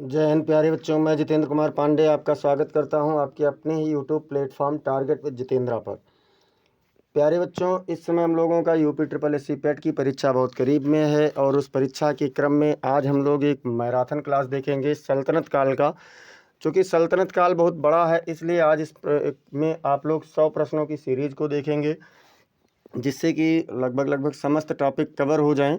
जय हिंद प्यारे बच्चों। मैं जितेंद्र कुमार पांडे आपका स्वागत करता हूं आपके अपने ही YouTube platform target with Jitendra पर। प्यारे बच्चों, इस समय हम लोगों का UP triple S C PET की परीक्षा बहुत करीब में है और उस परीक्षा के क्रम में आज हम लोग एक मैराथन क्लास देखेंगे सल्तनत काल का। चूँकि सल्तनत काल बहुत बड़ा है, इसलिए आज में आप लोग 100 प्रश्नों की सीरीज को देखेंगे, जिससे कि लगभग समस्त टॉपिक कवर हो जाएं।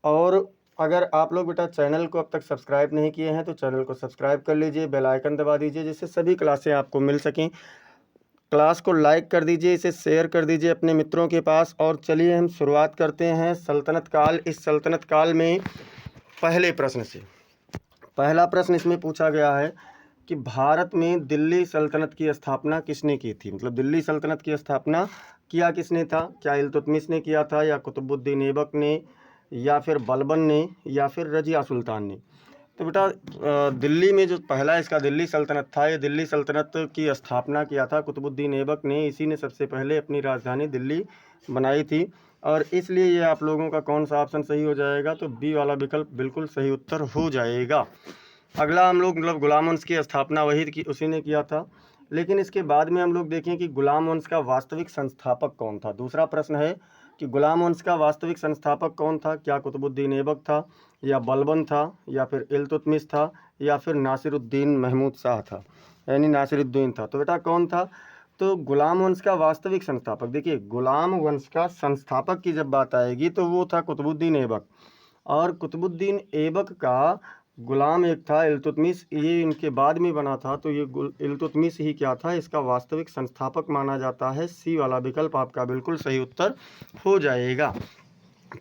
और अगर आप लोग बेटा चैनल को अब तक सब्सक्राइब नहीं किए हैं तो चैनल को सब्सक्राइब कर लीजिए, बेल आइकन दबा दीजिए, जिससे सभी क्लासें आपको मिल सकें। क्लास को लाइक कर दीजिए, इसे शेयर कर दीजिए अपने मित्रों के पास। और चलिए हम शुरुआत करते हैं सल्तनत काल। इस सल्तनत काल में पहले प्रश्न से पहला प्रश्न इसमें पूछा गया है कि भारत में दिल्ली सल्तनत की स्थापना किसने की थी। मतलब दिल्ली सल्तनत की स्थापना किया किसने था? क्या इल्तुतमिश ने किया था, या कुतुबुद्दीन ऐबक ने, या फिर बलबन ने, या फिर रजिया सुल्तान ने? तो बेटा दिल्ली में जो पहला इसका दिल्ली सल्तनत था, ये दिल्ली सल्तनत की स्थापना किया था कुतुबुद्दीन ऐबक ने। इसी ने सबसे पहले अपनी राजधानी दिल्ली बनाई थी। और इसलिए ये आप लोगों का कौन सा ऑप्शन सही हो जाएगा? तो बी वाला विकल्प बिल्कुल सही उत्तर हो जाएगा। अगला हम लोग मतलब गुलाम वंश की स्थापना उसी ने किया था। लेकिन इसके बाद में हम लोग देखें कि गुलाम वंश का वास्तविक संस्थापक कौन था। दूसरा प्रश्न है कि गुलाम वंश का वास्तविक संस्थापक कौन था? क्या कुतुबुद्दीन ऐबक था, या बलबन था, या फिर इल्तुतमिश था, या फिर नासिरुद्दीन महमूद शाह था, यानी नासिरुद्दीन था? तो बेटा कौन था? तो गुलाम वंश का वास्तविक संस्थापक, देखिए गुलाम वंश का संस्थापक की जब बात आएगी तो वो था कुतुबुद्दीन ऐबक। और कुतुबुद्दीन ऐबक का गुलाम एक था इल्तुतमिश, ये इनके बाद में बना था। तो ये इल्तुतमिश ही क्या था, इसका वास्तविक संस्थापक माना जाता है। सी वाला विकल्प आपका बिल्कुल सही उत्तर हो जाएगा।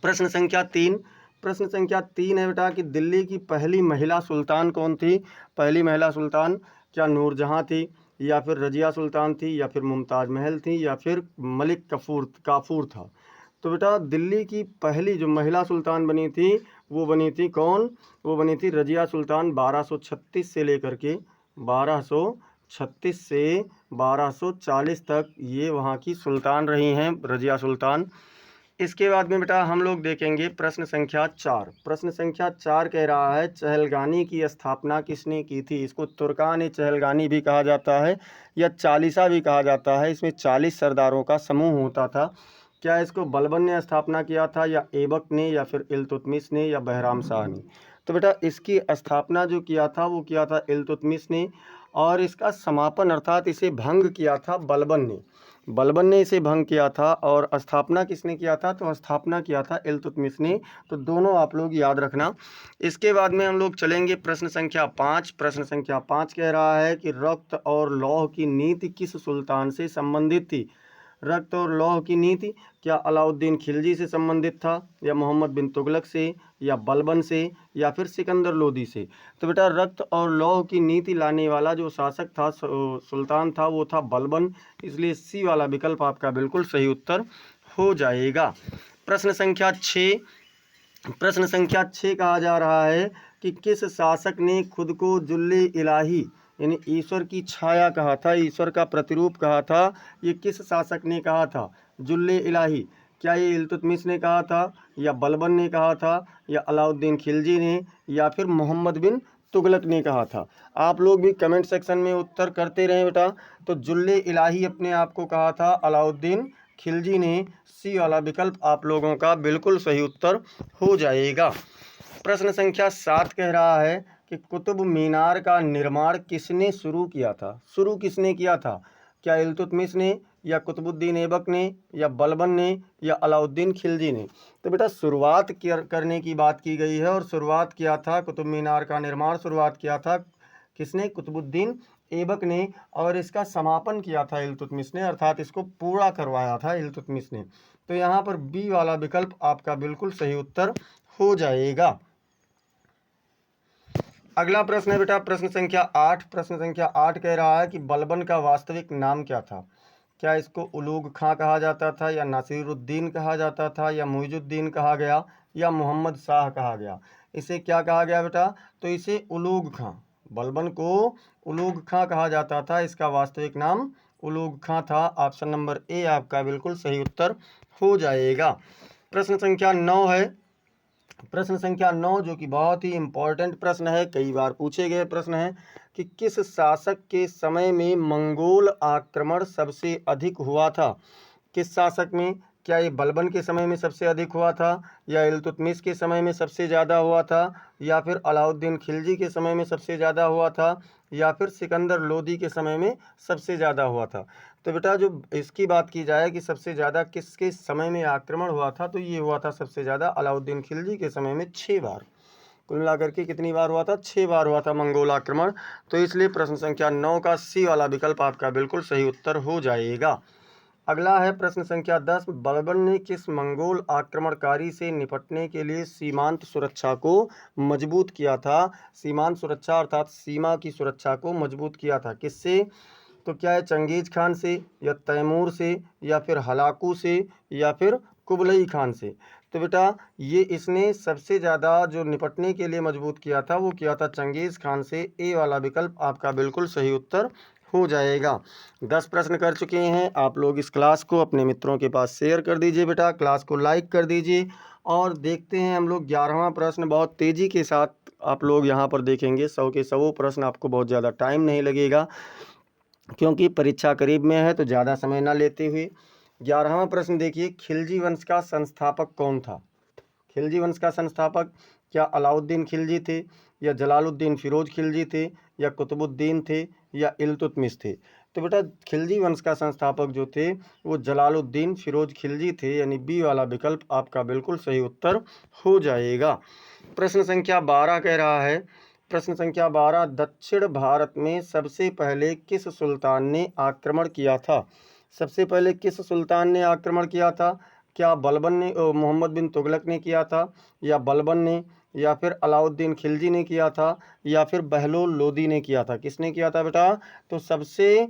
प्रश्न संख्या 3। प्रश्न संख्या 3 है बेटा कि दिल्ली की पहली महिला सुल्तान कौन थी? पहली महिला सुल्तान क्या नूरजहाँ थी, या फिर रजिया सुल्तान थी, या फिर मुमताज़ महल थी, या फिर मलिक काफूर था? तो बेटा दिल्ली की पहली जो महिला सुल्तान बनी थी वो बनी थी कौन? वो बनी थी रजिया सुल्तान। 1236 से लेकर के 1236 से 1240 तक ये वहाँ की सुल्तान रही हैं, रजिया सुल्तान। इसके बाद में बेटा हम लोग देखेंगे प्रश्न संख्या 4। प्रश्न संख्या 4 कह रहा है चहलगानी की स्थापना किसने की थी? इसको तुर्कान चहलगानी भी कहा जाता है, या चालीसा भी कहा जाता है। इसमें 40 सरदारों का समूह होता था। क्या इसको बलबन ने स्थापना किया था, या ऐबक ने, या फिर इल्तुतमिश ने, या बहराम शाह ने? तो बेटा इसकी स्थापना जो किया था वो किया था इल्तुतमिश ने, और इसका समापन अर्थात इसे भंग किया था बलबन ने। बलबन ने इसे भंग किया था। और स्थापना किसने किया था? तो स्थापना किया था इल्तुतमिश ने। तो दोनों आप लोग याद रखना। इसके बाद में हम लोग चलेंगे प्रश्न संख्या 5। प्रश्न संख्या 5 कह रहा है कि रक्त और लौह की नीति किस सुल्तान से संबंधित थी? रक्त और लौह की नीति क्या अलाउद्दीन खिलजी से संबंधित था, या मोहम्मद बिन तुगलक से, या बलबन से, या फिर सिकंदर लोदी से? तो बेटा रक्त और लौह की नीति लाने वाला जो शासक था, सुल्तान था, वो था बलबन। इसलिए सी वाला विकल्प आपका बिल्कुल सही उत्तर हो जाएगा। प्रश्न संख्या 6। प्रश्न संख्या 6 कहा जा रहा है कि किस शासक ने खुद को जुल्ले इलाही यानी ईश्वर की छाया कहा था, ईश्वर का प्रतिरूप कहा था? ये किस शासक ने कहा था जुल्ले इलाही? क्या ये इल्तुतमिश ने कहा था, या बलबन ने कहा था, या अलाउद्दीन खिलजी ने, या फिर मोहम्मद बिन तुगलक ने कहा था? आप लोग भी कमेंट सेक्शन में उत्तर करते रहें बेटा। तो जुल्ले इलाही अपने आप को कहा था अलाउद्दीन खिलजी ने। सी वाला विकल्प आप लोगों का बिल्कुल सही उत्तर हो जाएगा। प्रश्न संख्या 7 कह रहा है कि कुतुब मीनार का निर्माण किसने शुरू किया था? शुरू किसने किया था? क्या इल्तुतमिश ने, या कुतुबुद्दीन ऐबक ने, या बलबन ने, या अलाउद्दीन खिलजी ने? तो बेटा शुरुआत करने की बात की गई है, और शुरुआत किया था कुतुब मीनार का निर्माण शुरुआत किया था किसने? कुतुबुद्दीन ऐबक ने। और इसका समापन किया था इल्तुतमिश ने, अर्थात इसको पूरा करवाया था इल्तुतमिश ने। तो यहाँ पर बी वाला विकल्प आपका बिल्कुल सही उत्तर हो जाएगा। अगला प्रश्न है बेटा प्रश्न संख्या 8। प्रश्न संख्या 8 कह रहा है कि बलबन का वास्तविक नाम क्या था? क्या इसको उलूग खां कहा जाता था, या नासिरुद्दीन कहा जाता था, या मुइजुद्दीन कहा गया, या मोहम्मद शाह कहा गया? इसे क्या कहा गया बेटा? तो इसे उलूग खां, बलबन को उलूग खां कहा जाता था। इसका वास्तविक नाम उलूग खां था। ऑप्शन नंबर ए आपका बिल्कुल सही उत्तर हो जाएगा। प्रश्न संख्या 9 है प्रश्न संख्या 9 जो कि बहुत ही इम्पोर्टेंट प्रश्न है, कई बार पूछे गए प्रश्न है कि किस शासक के समय में मंगोल आक्रमण सबसे अधिक हुआ था। किस शासक में? क्या ये बलबन के समय में सबसे अधिक हुआ था, या इल्तुतमिश के समय में सबसे ज़्यादा हुआ था, या फिर अलाउद्दीन खिलजी के समय में सबसे ज़्यादा हुआ था, या फिर सिकंदर लोदी के समय में सबसे ज़्यादा हुआ था। तो बेटा जो इसकी बात की जाए कि सबसे ज़्यादा किसके समय में आक्रमण हुआ था, तो ये हुआ था सबसे ज़्यादा अलाउद्दीन खिलजी के समय में 6 बार। कुल मिलाकर के कितनी बार हुआ था? 6 बार हुआ था मंगोल आक्रमण। तो इसलिए प्रश्न संख्या 9 का सी वाला विकल्प आपका बिल्कुल सही उत्तर हो जाएगा। अगला है प्रश्न संख्या 10, बलबन ने किस मंगोल आक्रमणकारी से निपटने के लिए सीमांत सुरक्षा को मजबूत किया था? सीमांत सुरक्षा अर्थात सीमा की सुरक्षा को मजबूत किया था किससे? तो क्या है, चंगेज खान से, या तैमूर से, या फिर हलाकू से, या फिर कुबलई खान से? तो बेटा ये इसने सबसे ज़्यादा जो निपटने के लिए मजबूत किया था वो किया था चंगेज खान से। ए वाला विकल्प आपका बिल्कुल सही उत्तर हो जाएगा। 10 प्रश्न कर चुके हैं आप लोग। इस क्लास को अपने मित्रों के पास शेयर कर दीजिए बेटा, क्लास को लाइक कर दीजिए। और देखते हैं हम लोग 11वां प्रश्न। बहुत तेज़ी के साथ आप लोग यहाँ पर देखेंगे, 100 के 100 प्रश्न, आपको बहुत ज़्यादा टाइम नहीं लगेगा क्योंकि परीक्षा करीब में है, तो ज़्यादा समय ना लेते हुए 11वां प्रश्न देखिए, खिलजी वंश का संस्थापक कौन था? खिलजी वंश का संस्थापक क्या अलाउद्दीन खिलजी थे, या जलालुद्दीन फिरोज खिलजी थे, या कुतुबुद्दीन थे, या इल्तुतमिश थे? तो बेटा खिलजी वंश का संस्थापक जो थे वो जलालुद्दीन फिरोज खिलजी थे, यानी बी वाला विकल्प आपका बिल्कुल सही उत्तर हो जाएगा। प्रश्न संख्या 12 कह रहा है, प्रश्न संख्या 12, दक्षिण भारत में सबसे पहले किस सुल्तान ने आक्रमण किया था? सबसे पहले किस सुल्तान ने आक्रमण किया था? क्या बलबन ने, मोहम्मद बिन तुगलक ने किया था, या बलबन ने, या फिर अलाउद्दीन खिलजी ने किया था, या फिर बहलोल लोदी ने किया था? किसने किया था बेटा? तो सबसे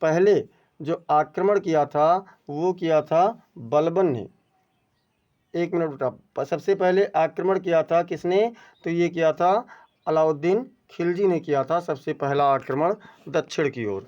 पहले जो आक्रमण किया था वो किया था बलबन ने। एक मिनट बेटा, सबसे पहले आक्रमण किया था किसने? तो ये किया था अलाउद्दीन खिलजी ने किया था सबसे पहला आक्रमण दक्षिण की ओर।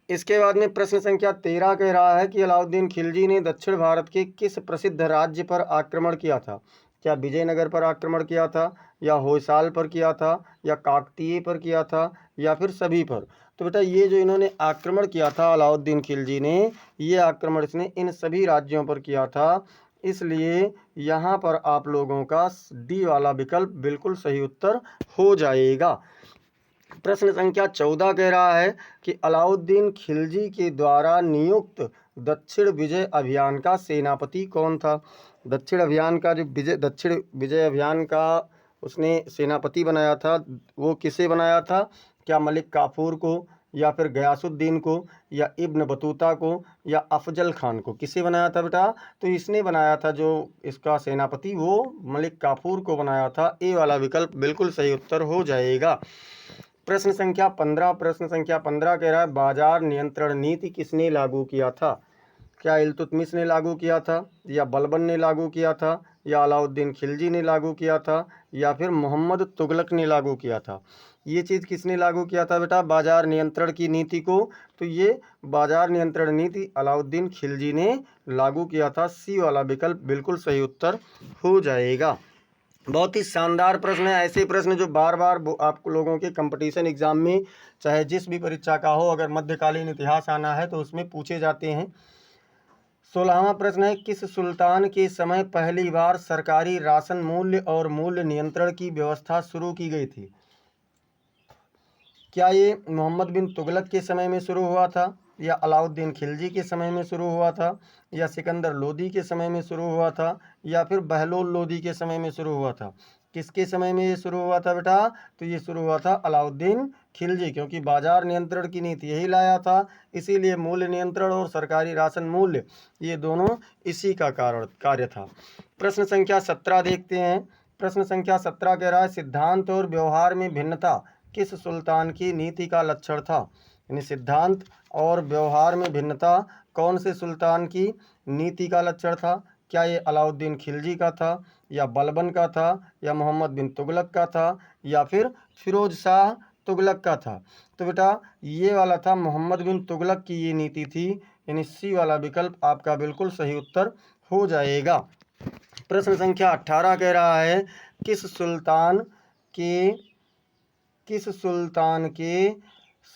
इसके बाद में प्रश्न संख्या 13 कह रहा है कि अलाउद्दीन खिलजी ने दक्षिण भारत के किस प्रसिद्ध राज्य पर आक्रमण किया था? क्या विजयनगर पर आक्रमण किया था, या होयसाल पर किया था, या काकतीय पर किया था, या फिर सभी पर? तो बेटा ये जो इन्होंने आक्रमण किया था अलाउद्दीन खिलजी ने, ये आक्रमण इसने इन सभी राज्यों पर किया था। इसलिए यहाँ पर आप लोगों का डी वाला विकल्प बिल्कुल सही उत्तर हो जाएगा। प्रश्न संख्या 14 कह रहा है कि अलाउद्दीन खिलजी के द्वारा नियुक्त दक्षिण विजय अभियान का सेनापति कौन था? दक्षिण विजय अभियान का उसने सेनापति बनाया था, वो किसे बनाया था? क्या मलिक काफूर को, या फिर गयासुद्दीन को, या इब्न बतूता को, या अफजल खान को? किसे बनाया था बेटा? तो इसने बनाया था, जो इसका सेनापति वो मलिक काफूर को बनाया था। ए वाला विकल्प बिल्कुल सही उत्तर हो जाएगा। प्रश्न संख्या 15 कह रहा है, बाजार नियंत्रण नीति किसने लागू किया था? क्या इल्तुतमिश ने लागू किया था, या बलबन ने लागू किया था, या अलाउद्दीन खिलजी ने लागू किया था, या फिर मोहम्मद तुगलक ने लागू किया था? ये चीज़ किसने लागू किया था बेटा, बाजार नियंत्रण की नीति को? तो ये बाजार नियंत्रण नीति अलाउद्दीन खिलजी ने लागू किया था। सी वाला विकल्प बिल्कुल सही उत्तर हो जाएगा। बहुत ही शानदार प्रश्न है, ऐसे प्रश्न जो बार बार आप लोगों के कंपटीशन एग्जाम में, चाहे जिस भी परीक्षा का हो, अगर मध्यकालीन इतिहास आना है तो उसमें पूछे जाते हैं। 16वां प्रश्न है, किस सुल्तान के समय पहली बार सरकारी राशन मूल्य और मूल्य नियंत्रण की व्यवस्था शुरू की गई थी? क्या ये मोहम्मद बिन तुगलक के समय में शुरू हुआ था, या अलाउद्दीन खिलजी के समय में शुरू हुआ था, या सिकंदर लोदी के समय में शुरू हुआ था, या फिर बहलोल लोदी के समय में शुरू हुआ था? किसके समय में ये शुरू हुआ था बेटा? तो ये शुरू हुआ था अलाउद्दीन खिलजी, क्योंकि बाजार नियंत्रण की नीति यही लाया था, इसीलिए मूल्य नियंत्रण और सरकारी राशन मूल्य ये दोनों इसी का कार्य था। प्रश्न संख्या 17 देखते हैं। प्रश्न संख्या 17 कह रहा है, सिद्धांत और व्यवहार में भिन्नता किस सुल्तान की नीति का लक्षण था? यानी सिद्धांत और व्यवहार में भिन्नता कौन से सुल्तान की नीति का लक्षण था? क्या ये अलाउद्दीन खिलजी का था, या बलबन का था, या मोहम्मद बिन तुगलक का था, या फिर फिरोज शाह तुगलक का था? तो बेटा ये वाला था मोहम्मद बिन तुगलक की ये नीति थी, यानी सी वाला विकल्प आपका बिल्कुल सही उत्तर हो जाएगा। प्रश्न संख्या 18 कह रहा है किस सुल्तान के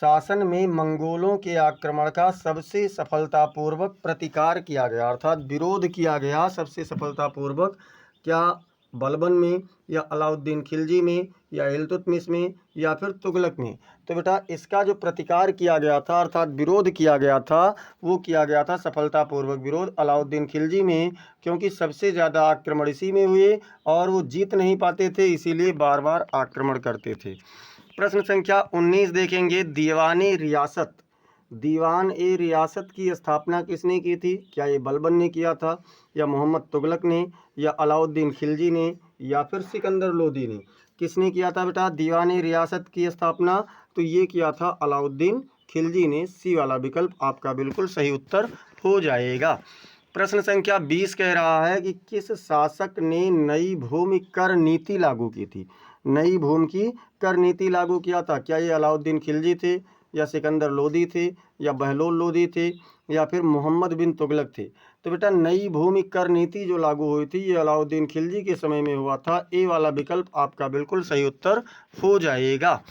शासन में मंगोलों के आक्रमण का सबसे सफलतापूर्वक प्रतिकार किया गया, अर्थात विरोध किया गया सबसे सफलतापूर्वक? क्या बलबन में, या अलाउद्दीन खिलजी में, या इल्तुतमिश में, या फिर तुगलक में? तो बेटा इसका जो प्रतिकार किया गया था अर्थात विरोध किया गया था वो किया गया था सफलतापूर्वक विरोध अलाउद्दीन खिलजी में, क्योंकि सबसे ज़्यादा आक्रमण इसी में हुए और वो जीत नहीं पाते थे, इसीलिए बार बार आक्रमण करते थे। प्रश्न संख्या 19 देखेंगे, दीवान ए रियासत की स्थापना किसने की थी? क्या ये बलबन ने किया था, या मोहम्मद तुगलक ने, या अलाउद्दीन खिलजी ने, या फिर सिकंदर लोदी ने? किसने किया था बेटा दीवान ए रियासत की स्थापना? तो ये किया था अलाउद्दीन खिलजी ने। सी वाला विकल्प आपका बिल्कुल सही उत्तर हो जाएगा। प्रश्न संख्या 20 कह रहा है कि किस शासक ने नई भूमि कर नीति लागू की थी? नई भूमि की कर नीति लागू किया था, क्या ये अलाउद्दीन खिलजी थे, या सिकंदर लोदी थे, या बहलोल लोदी थे, या फिर मोहम्मद बिन तुगलक थे? तो बेटा नई भूमि कर नीति जो लागू हुई थी ये अलाउद्दीन खिलजी के समय में हुआ था। ए वाला विकल्प आपका बिल्कुल सही उत्तर हो जाएगा।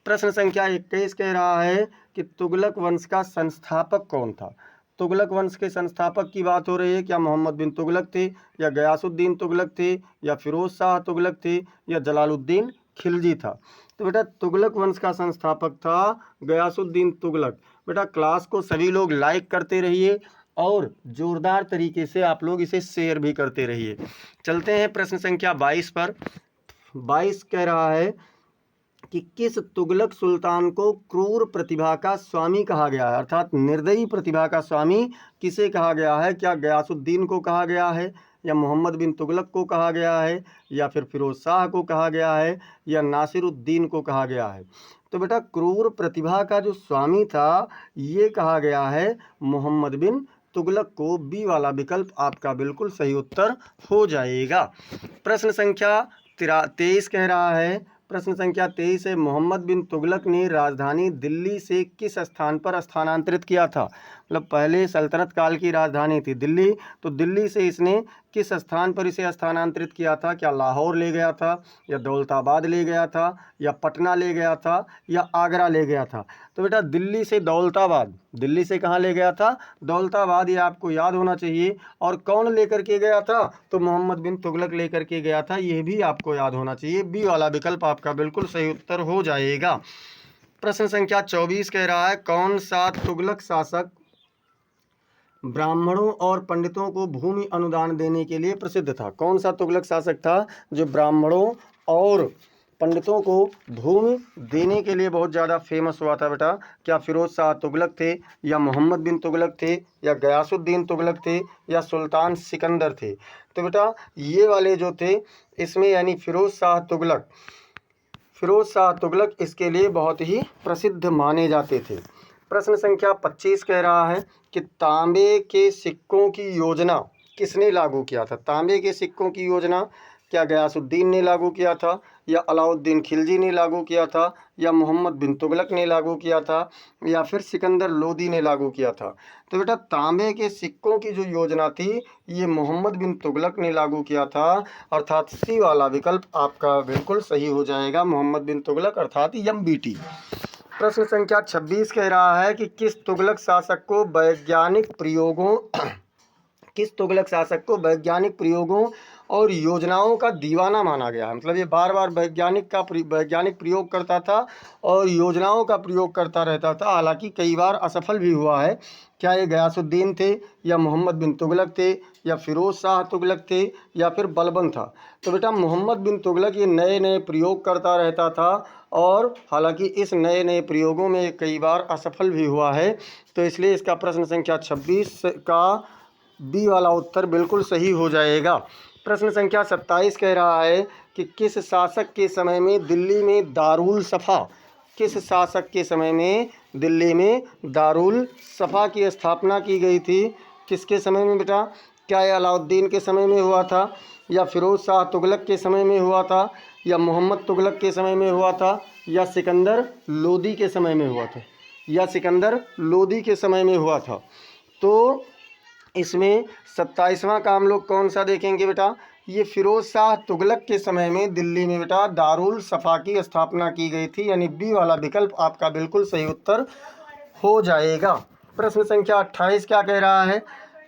प्रश्न संख्या 21 कह रहा है कि तुगलक वंश का संस्थापक कौन था? तुगलक वंश के संस्थापक की बात हो रही है, क्या मोहम्मद बिन तुगलक थे, या गयासुद्दीन तुगलक थे, या फिरोज शाह तुगलक थे, या जलालुद्दीन खिलजी था? तो बेटा तुगलक वंश का संस्थापक था गयासुद्दीन तुगलक। बेटा क्लास को सभी लोग लाइक करते रहिए और जोरदार तरीके से आप लोग इसे शेयर भी करते रहिए। चलते हैं प्रश्न संख्या 22 पर। 22 कह रहा है कि किस तुगलक सुल्तान को क्रूर प्रतिभा का स्वामी कहा गया है, अर्थात निर्दयी प्रतिभा का स्वामी किसे कहा गया है? क्या गयासुद्दीन को कहा गया है, या मोहम्मद बिन तुगलक को कहा गया है, या फिर फिरोज शाह को कहा गया है, या नासिरुद्दीन को कहा गया है? तो बेटा क्रूर प्रतिभा का जो स्वामी था ये कहा गया है मोहम्मद बिन तुगलक को। बी वाला विकल्प आपका बिल्कुल सही उत्तर हो जाएगा। प्रश्न संख्या 23 कह रहा है, प्रश्न संख्या 23 है, मोहम्मद बिन तुगलक ने राजधानी दिल्ली से किस स्थान पर स्थानांतरित किया था? मतलब पहले सल्तनत काल की राजधानी थी दिल्ली, तो दिल्ली से इसने किस स्थान पर इसे स्थानांतरित किया था? क्या लाहौर ले गया था, या दौलताबाद ले गया था, या पटना ले गया था, या आगरा ले गया था? तो बेटा दिल्ली से दौलताबाद, दिल्ली से कहाँ ले गया था? दौलताबाद, ये आपको याद होना चाहिए। और कौन लेकर के गया था? तो मोहम्मद बिन तुगलक लेकर के गया था, यह भी आपको याद होना चाहिए। बी वाला विकल्प आपका बिल्कुल सही उत्तर हो जाएगा। प्रश्न संख्या 24 कह रहा है, कौन सा तुगलक शासक ब्राह्मणों और पंडितों को भूमि अनुदान देने के लिए प्रसिद्ध था? कौन सा तुगलक शासक था जो ब्राह्मणों और पंडितों को भूमि देने के लिए बहुत ज़्यादा फेमस हुआ था बेटा? क्या फिरोज शाह तुगलक थे, या मोहम्मद बिन तुगलक थे, या गयासुद्दीन तुगलक थे, या सुल्तान सिकंदर थे? तो बेटा ये वाले जो थे इसमें यानी फिरोज शाह तुगलक इसके लिए बहुत ही प्रसिद्ध माने जाते थे। प्रश्न संख्या 25 कह रहा है कि तांबे के सिक्कों की योजना किसने लागू किया था? तांबे के सिक्कों की योजना क्या गयासुद्दीन ने लागू किया था, या अलाउद्दीन खिलजी ने लागू किया था, या मोहम्मद बिन तुगलक ने लागू किया था, या फिर सिकंदर लोदी ने लागू किया था? तो बेटा तांबे के सिक्कों की जो योजना थी ये मोहम्मद बिन तुगलक ने लागू किया था, अर्थात सी वाला विकल्प आपका बिल्कुल सही हो जाएगा, मोहम्मद बिन तुगलक अर्थात MBT। प्रश्न संख्या 26 कह रहा है कि किस तुगलक शासक को वैज्ञानिक प्रयोगों और योजनाओं का दीवाना माना गया है? मतलब ये बार बार वैज्ञानिक प्रयोग करता था और योजनाओं का प्रयोग करता रहता था, हालांकि कई बार असफल भी हुआ है। क्या ये गयासुद्दीन थे, या मोहम्मद बिन तुगलक थे, या फिरोज शाह तुगलक थे, या फिर बलबन था? तो बेटा मोहम्मद बिन तुगलक ये नए नए प्रयोग करता रहता था और हालांकि इस नए नए प्रयोगों में कई बार असफल भी हुआ है, तो इसलिए इसका प्रश्न संख्या 26 का बी वाला उत्तर बिल्कुल सही हो जाएगा। प्रश्न संख्या 27 कह रहा है कि किस शासक के समय में दिल्ली में दारुल सफ़ा की स्थापना की गई थी? किसके समय में बेटा? क्या यह अलाउद्दीन के समय में हुआ था, या फिरोज शाह तुगलक के समय में हुआ था, या मोहम्मद तुगलक के समय में हुआ था, या सिकंदर लोदी के समय में हुआ था? तो इसमें 27वां का हम लोग कौन सा देखेंगे बेटा? ये फिरोज शाह तुगलक के समय में दिल्ली में बेटा दारुल सफ़ा की स्थापना की गई थी, यानी बी वाला विकल्प आपका बिल्कुल सही उत्तर हो जाएगा। प्रश्न संख्या 28 क्या कह रहा है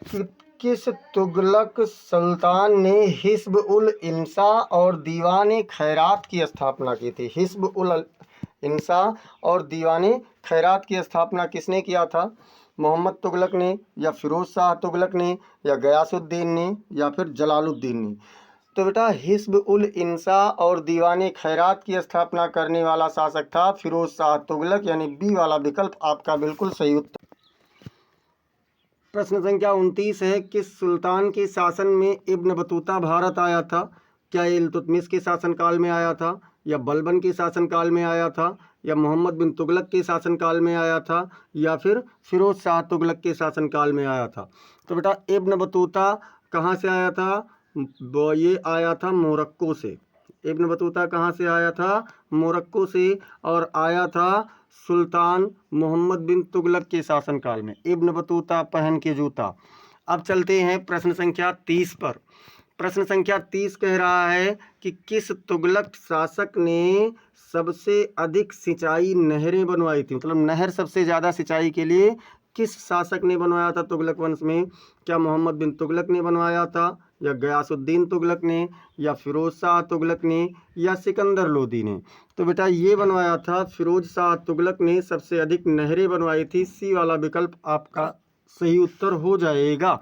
कि किस तुगलक सुल्तान ने हिस्ब उल इंसा और दीवान खैरात की स्थापना की थी? हिस्ब उल इंसा और दीवान खैरात की स्थापना किसने किया था? मोहम्मद तुगलक ने, या फिरोज शाह तुगलक ने, या गयासुद्दीन ने, या फिर जलालुद्दीन ने? तो बेटा हिस्ब उल इंसा और दीवान खैरात की स्थापना करने वाला शासक था फिरोज शाह तुगलक, यानी बी वाला विकल्प आपका बिल्कुल सही उत्तर। प्रश्न संख्या 29 है, किस सुल्तान के शासन में इब्न बतूता भारत आया था? क्या ये इल्तुतमिश के शासनकाल में आया था, या बलबन के शासनकाल में आया था, या मोहम्मद बिन तुगलक के शासनकाल में आया था, या फिर फिरोज शाह तुगलक के शासनकाल में आया था? तो बेटा इब्न बतूता कहाँ से आया था? ये आया था मोरक्को से। इब्न बतूता कहाँ से आया था? मोरक्को से, और आया था सुल्तान मोहम्मद बिन तुगलक के शासनकाल में। इब्न बतूता पहन के जूता। अब चलते हैं प्रश्न संख्या 30 पर। प्रश्न संख्या 30 कह रहा है कि किस तुगलक शासक ने सबसे अधिक सिंचाई नहरें बनवाई थी? मतलब नहर सबसे ज़्यादा सिंचाई के लिए किस शासक ने बनवाया था तुगलक वंश में? क्या मोहम्मद बिन तुगलक ने बनवाया था, या गयासुद्दीन तुगलक ने, या फिरोज शाह तुगलक ने, या सिकंदर लोदी ने? तो बेटा ये बनवाया था फिरोज शाह तुगलक ने, सबसे अधिक नहरें बनवाई थी। सी वाला विकल्प आपका सही उत्तर हो जाएगा।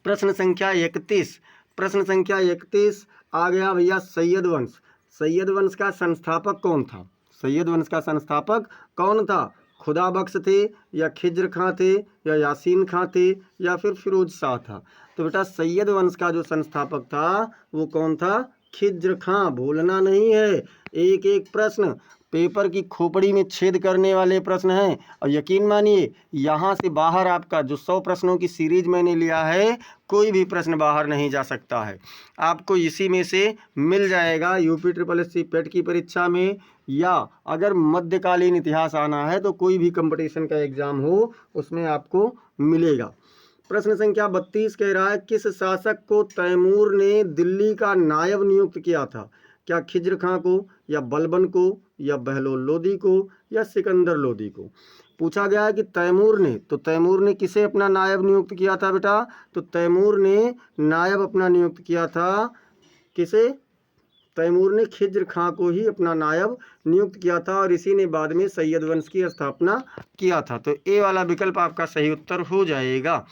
प्रश्न संख्या 31। प्रश्न संख्या 31 आ गया भैया सैयद वंश। सैयद वंश का संस्थापक कौन था? सैयद वंश का संस्थापक कौन था? खुदा बख्श थे, या खिज्र खां थे, या यासीन खां थे, या फिर फिरोज शाह था? तो बेटा सैयद वंश का जो संस्थापक था वो कौन था? खिज्र खां। भूलना नहीं है, एक एक प्रश्न पेपर की खोपड़ी में छेद करने वाले प्रश्न हैं। और यकीन मानिए यहाँ से बाहर आपका जो 100 प्रश्नों की सीरीज मैंने लिया है, कोई भी प्रश्न बाहर नहीं जा सकता है। आपको इसी में से मिल जाएगा यूपी SSSC पेट की परीक्षा में, या अगर मध्यकालीन इतिहास आना है तो कोई भी कंपटीशन का एग्ज़ाम हो उसमें आपको मिलेगा। प्रश्न संख्या 32 कह रहा है किस शासक को तैमूर ने दिल्ली का नायब नियुक्त किया था? क्या खिज्र खां को, या बलबन को, या बहलोल लोदी को, या सिकंदर लोदी को? पूछा गया है कि तैमूर ने, तो तैमूर ने किसे अपना नायब नियुक्त किया था बेटा? तो तैमूर ने नायब अपना नियुक्त किया था किसे? तैमूर ने खिज्र खां को ही अपना नायब नियुक्त किया था, और इसी ने बाद में सैयद वंश की स्थापना किया था। तो ए वाला विकल्प आपका सही उत्तर हो जाएगा।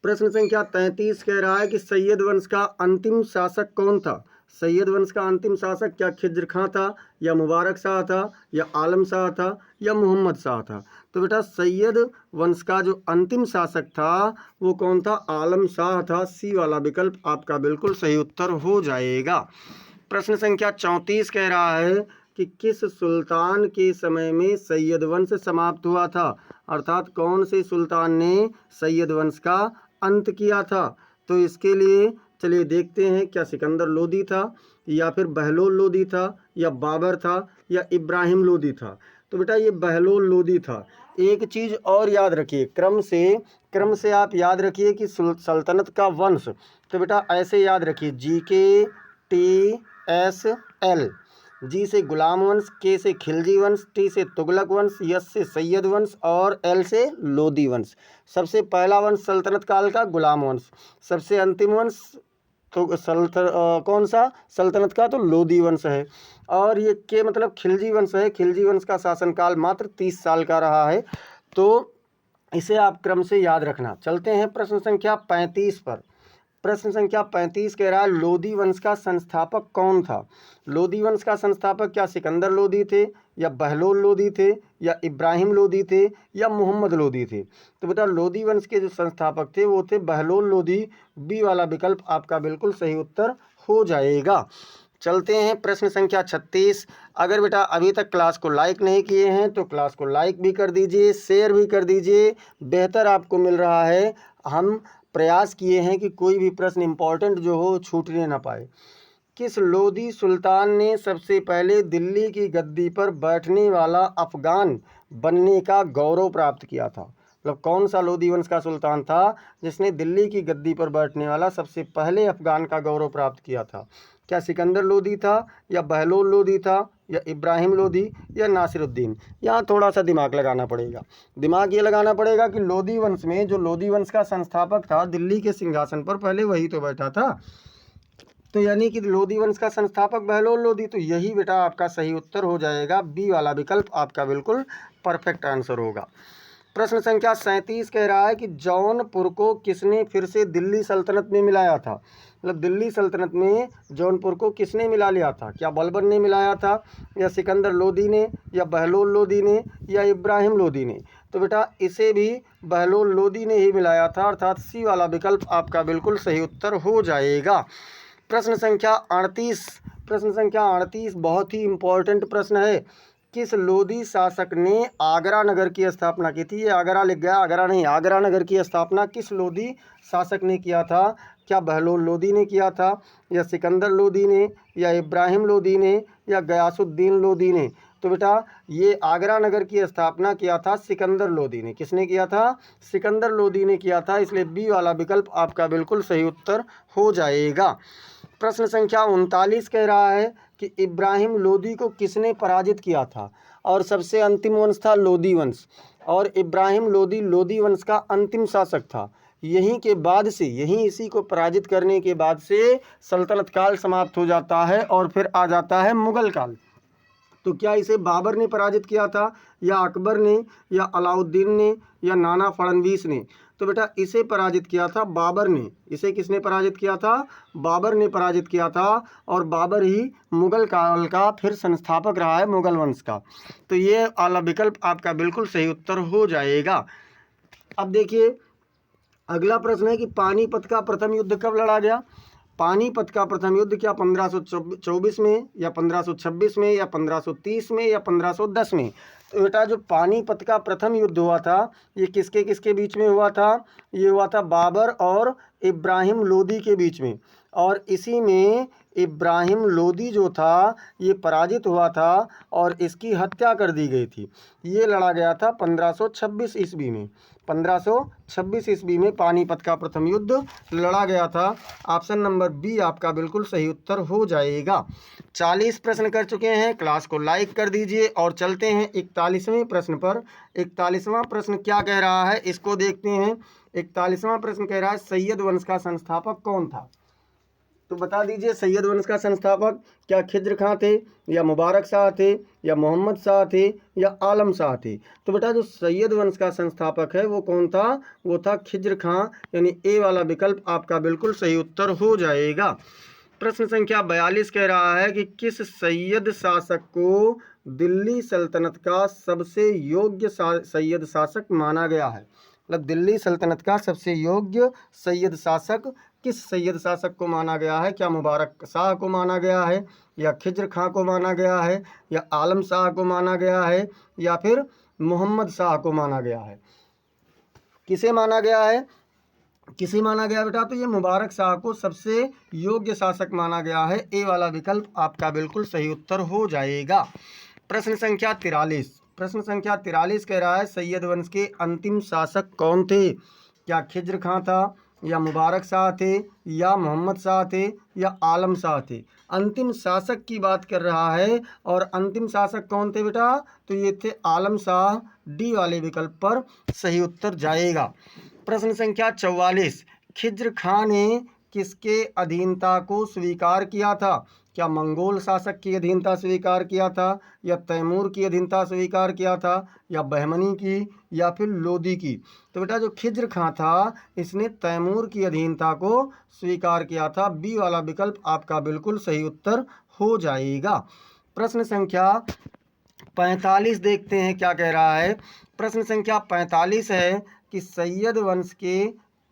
प्रश्न संख्या 33 कह रहा है कि सैयद वंश का अंतिम शासक कौन था? सैयद वंश का अंतिम शासक क्या खिज्र खां था, या मुबारक शाह था, या आलम शाह था, या मोहम्मद शाह था? तो बेटा सैयद वंश का जो अंतिम शासक था वो कौन था? आलम शाह था। सी वाला विकल्प आपका बिल्कुल सही उत्तर हो जाएगा। प्रश्न संख्या 34 कह रहा है कि किस सुल्तान के समय में सैयद वंश समाप्त हुआ था? अर्थात कौन से सुल्तान ने सैयद वंश का अंत किया था? तो इसके लिए चलिए देखते हैं, क्या सिकंदर लोदी था, या फिर बहलोल लोदी था, या बाबर था, या इब्राहिम लोदी था? तो बेटा ये बहलोल लोदी था। एक चीज़ और याद रखिए, क्रम से आप याद रखिए कि सल्तनत का वंश, तो बेटा ऐसे याद रखिए GKTSL। जी से गुलाम वंश, के से खिलजी वंश, टी से तुगलक वंश, यस से सैयद वंश, और एल से लोदी वंश। सबसे पहला वंश सल्तनत काल का गुलाम वंश, सबसे अंतिम वंश तो कौन सा? सल्तनत का तो लोदी वंश है। और ये के मतलब खिलजी वंश है। खिलजी वंश का शासनकाल मात्र 30 साल का रहा है। तो इसे आप क्रम से याद रखना। चलते हैं प्रश्न संख्या 35 पर। प्रश्न संख्या 35 कह रहा है लोदी वंश का संस्थापक कौन था? लोदी वंश का संस्थापक क्या सिकंदर लोदी थे, या बहलोल लोदी थे, या इब्राहिम लोदी थे, या मोहम्मद लोदी थे? तो बेटा लोदी वंश के जो संस्थापक थे वो थे बहलोल लोदी। बी वाला विकल्प आपका बिल्कुल सही उत्तर हो जाएगा। चलते हैं प्रश्न संख्या 36। अगर बेटा अभी तक क्लास को लाइक नहीं किए हैं तो क्लास को लाइक भी कर दीजिए, शेयर भी कर दीजिए, बेहतर आपको मिल रहा है। हम प्रयास किए हैं कि कोई भी प्रश्न इम्पोर्टेंट जो हो छूटने ना पाए। किस लोदी सुल्तान ने सबसे पहले दिल्ली की गद्दी पर बैठने वाला अफगान बनने का गौरव प्राप्त किया था? मतलब कौन सा लोधी वंश का सुल्तान था जिसने दिल्ली की गद्दी पर बैठने वाला सबसे पहले अफगान का गौरव प्राप्त किया था? क्या सिकंदर लोधी था, या बहलोल लोधी था, या इब्राहिम लोधी, या नासिरुद्दीन? यहाँ थोड़ा सा दिमाग लगाना पड़ेगा। दिमाग ये लगाना पड़ेगा कि लोधी वंश में जो लोधी वंश का संस्थापक था दिल्ली के सिंहासन पर, पहले वही तो बैठा था। तो यानी कि लोधी वंश का संस्थापक बहलोल लोधी। तो यही बेटा आपका सही उत्तर हो जाएगा, बी वाला विकल्प आपका बिल्कुल परफेक्ट आंसर होगा। प्रश्न संख्या 37 कह रहा है कि जौनपुर को किसने फिर से दिल्ली सल्तनत में मिलाया था? मतलब दिल्ली सल्तनत में जौनपुर को किसने मिला लिया था? क्या बलबन ने मिलाया था, या सिकंदर लोधी ने, या बहलोल लोधी ने, या इब्राहिम लोधी ने? तो बेटा इसे भी बहलोल लोधी ने ही मिलाया था, अर्थात सी वाला विकल्प आपका बिल्कुल सही उत्तर हो जाएगा। प्रश्न संख्या 38 बहुत ही इंपॉर्टेंट प्रश्न है। किस लोधी शासक ने आगरा नगर की स्थापना की थी? ये आगरा लिख गया, आगरा नहीं, आगरा नगर की स्थापना किस लोधी शासक ने किया था? क्या बहलोल लोधी ने किया था, या सिकंदर लोधी ने, या इब्राहिम लोधी ने, या गयासुद्दीन लोधी ने? तो बेटा ये आगरा नगर की स्थापना किया था सिकंदर लोधी ने। किसने किया था? सिकंदर लोधी ने किया था, इसलिए बी वाला विकल्प आपका बिल्कुल सही उत्तर हो जाएगा। प्रश्न संख्या 39 कह रहा है कि इब्राहिम लोधी को किसने पराजित किया था? और सबसे अंतिम वंश था लोधी वंश, और इब्राहिम लोधी लोधी वंश का अंतिम शासक था। यहीं के बाद से, यहीं इसी को पराजित करने के बाद से सल्तनत काल समाप्त हो जाता है और फिर आ जाता है मुगल काल। तो क्या इसे बाबर ने पराजित किया था, या अकबर ने, या अलाउद्दीन ने, या नाना फड़नवीस ने? तो बेटा इसे पराजित किया था बाबर ने। इसे किसने पराजित किया था? बाबर ने पराजित किया था, और बाबर ही मुगल काल का फिर संस्थापक रहा है मुगल वंश का। तो ये वाला विकल्प आपका बिल्कुल सही उत्तर हो जाएगा। अब देखिए अगला प्रश्न है कि पानीपत का प्रथम युद्ध कब लड़ा गया? पानीपत का प्रथम युद्ध क्या 1524 में, या 1526 में, या 1530 में, या 1510 में? तो बेटा जो पानीपत का प्रथम युद्ध हुआ था ये किसके किसके बीच में हुआ था? ये हुआ था बाबर और इब्राहिम लोधी के बीच में, और इसी में इब्राहिम लोधी जो था ये पराजित हुआ था और इसकी हत्या कर दी गई थी। ये लड़ा गया था 1526 ईस्वी में। 1526 ईस्वी में पानीपत का प्रथम युद्ध लड़ा गया था। ऑप्शन नंबर बी आपका बिल्कुल सही उत्तर हो जाएगा। 40 प्रश्न कर चुके हैं, क्लास को लाइक कर दीजिए और चलते हैं 41वें प्रश्न पर। 41वां प्रश्न क्या कह रहा है इसको देखते हैं। 41वां प्रश्न कह रहा है सैयद वंश का संस्थापक कौन था? तो बता दीजिए सैयद वंश का संस्थापक क्या खिज्र खां थे, या मुबारक शाह थे, या मोहम्मद शाह थे, या आलम शाह थे? तो बेटा जो सैयद वंश का संस्थापक है वो कौन था? वो था खिज्र खां, यानी ए वाला विकल्प आपका बिल्कुल सही उत्तर हो जाएगा। प्रश्न संख्या 42 कह रहा है कि किस सैयद शासक को दिल्ली सल्तनत का सबसे योग्य सैयद शासक माना गया है? मतलब दिल्ली सल्तनत का सबसे योग्य सैयद शासक किस सैयद शासक को माना गया है? क्या मुबारक शाह को माना गया है, या खिज्र खां को माना गया है, या आलम शाह को माना गया है, या फिर मोहम्मद शाह को माना गया है? किसे माना गया है? किसे माना गया बेटा? तो ये मुबारक शाह को सबसे योग्य शासक माना गया है। ए वाला विकल्प आपका बिल्कुल सही उत्तर हो जाएगा। प्रश्न संख्या 43 कह रहा है सैयद वंश के अंतिम शासक कौन थे? क्या खिज्र खां था, या मुबारक शाह थे, या मोहम्मद शाह थे, या आलम शाह थे? अंतिम शासक की बात कर रहा है, और अंतिम शासक कौन थे बेटा? तो ये थे आलम शाह। डी वाले विकल्प पर सही उत्तर जाएगा। प्रश्न संख्या 44 खिज्र खां ने किसके अधीनता को स्वीकार किया था? क्या मंगोल शासक की अधीनता स्वीकार किया था, या तैमूर की अधीनता स्वीकार किया था, या बहमनी की, या फिर लोधी की? तो बेटा जो खिज्र खां था इसने तैमूर की अधीनता को स्वीकार किया था। बी वाला विकल्प आपका बिल्कुल सही उत्तर हो जाएगा। प्रश्न संख्या 45 देखते हैं क्या कह रहा है। प्रश्न संख्या 45 है कि सैयद वंश के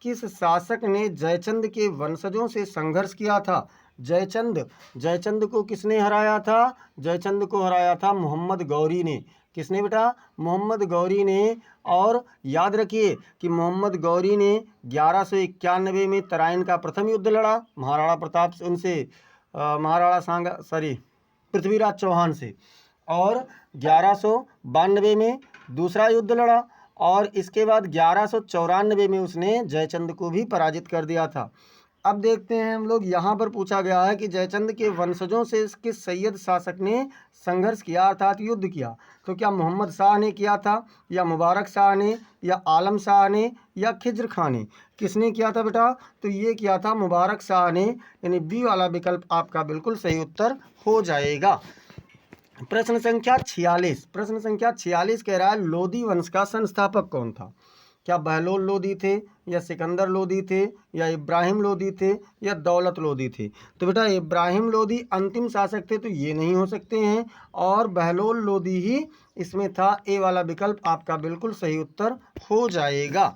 किस शासक ने जयचंद के वंशजों से संघर्ष किया था? जयचंद को किसने हराया था? जयचंद को हराया था मोहम्मद गौरी ने। किसने बेटा? मोहम्मद गौरी ने। और याद रखिए कि मोहम्मद गौरी ने 1191 में तराइन का प्रथम युद्ध लड़ा महाराणा प्रताप से, उनसे पृथ्वीराज चौहान से, और 1192 में दूसरा युद्ध लड़ा और इसके बाद 1194 में उसने जयचंद को भी पराजित कर दिया था। अब देखते हैं हम लोग, यहाँ पर पूछा गया है कि जयचंद के वंशजों से किस सैयद शासक ने संघर्ष किया अर्थात युद्ध किया। तो क्या मोहम्मद शाह ने किया था, या मुबारक शाह ने, या आलम शाह ने, या खिज्र खां ने? किसने किया था बेटा? तो ये किया था मुबारक शाह ने, यानी बी वाला विकल्प आपका बिल्कुल सही उत्तर हो जाएगा। प्रश्न संख्या 46, प्रश्न संख्या 46 कह रहा है लोदी वंश का संस्थापक कौन था? क्या बहलोल लोदी थे, या सिकंदर लोदी थे, या इब्राहिम लोदी थे, या दौलत लोदी थे? तो बेटा इब्राहिम लोदी अंतिम शासक थे, तो ये नहीं हो सकते हैं, और बहलोल लोदी ही इसमें था। ए वाला विकल्प आपका बिल्कुल सही उत्तर हो जाएगा।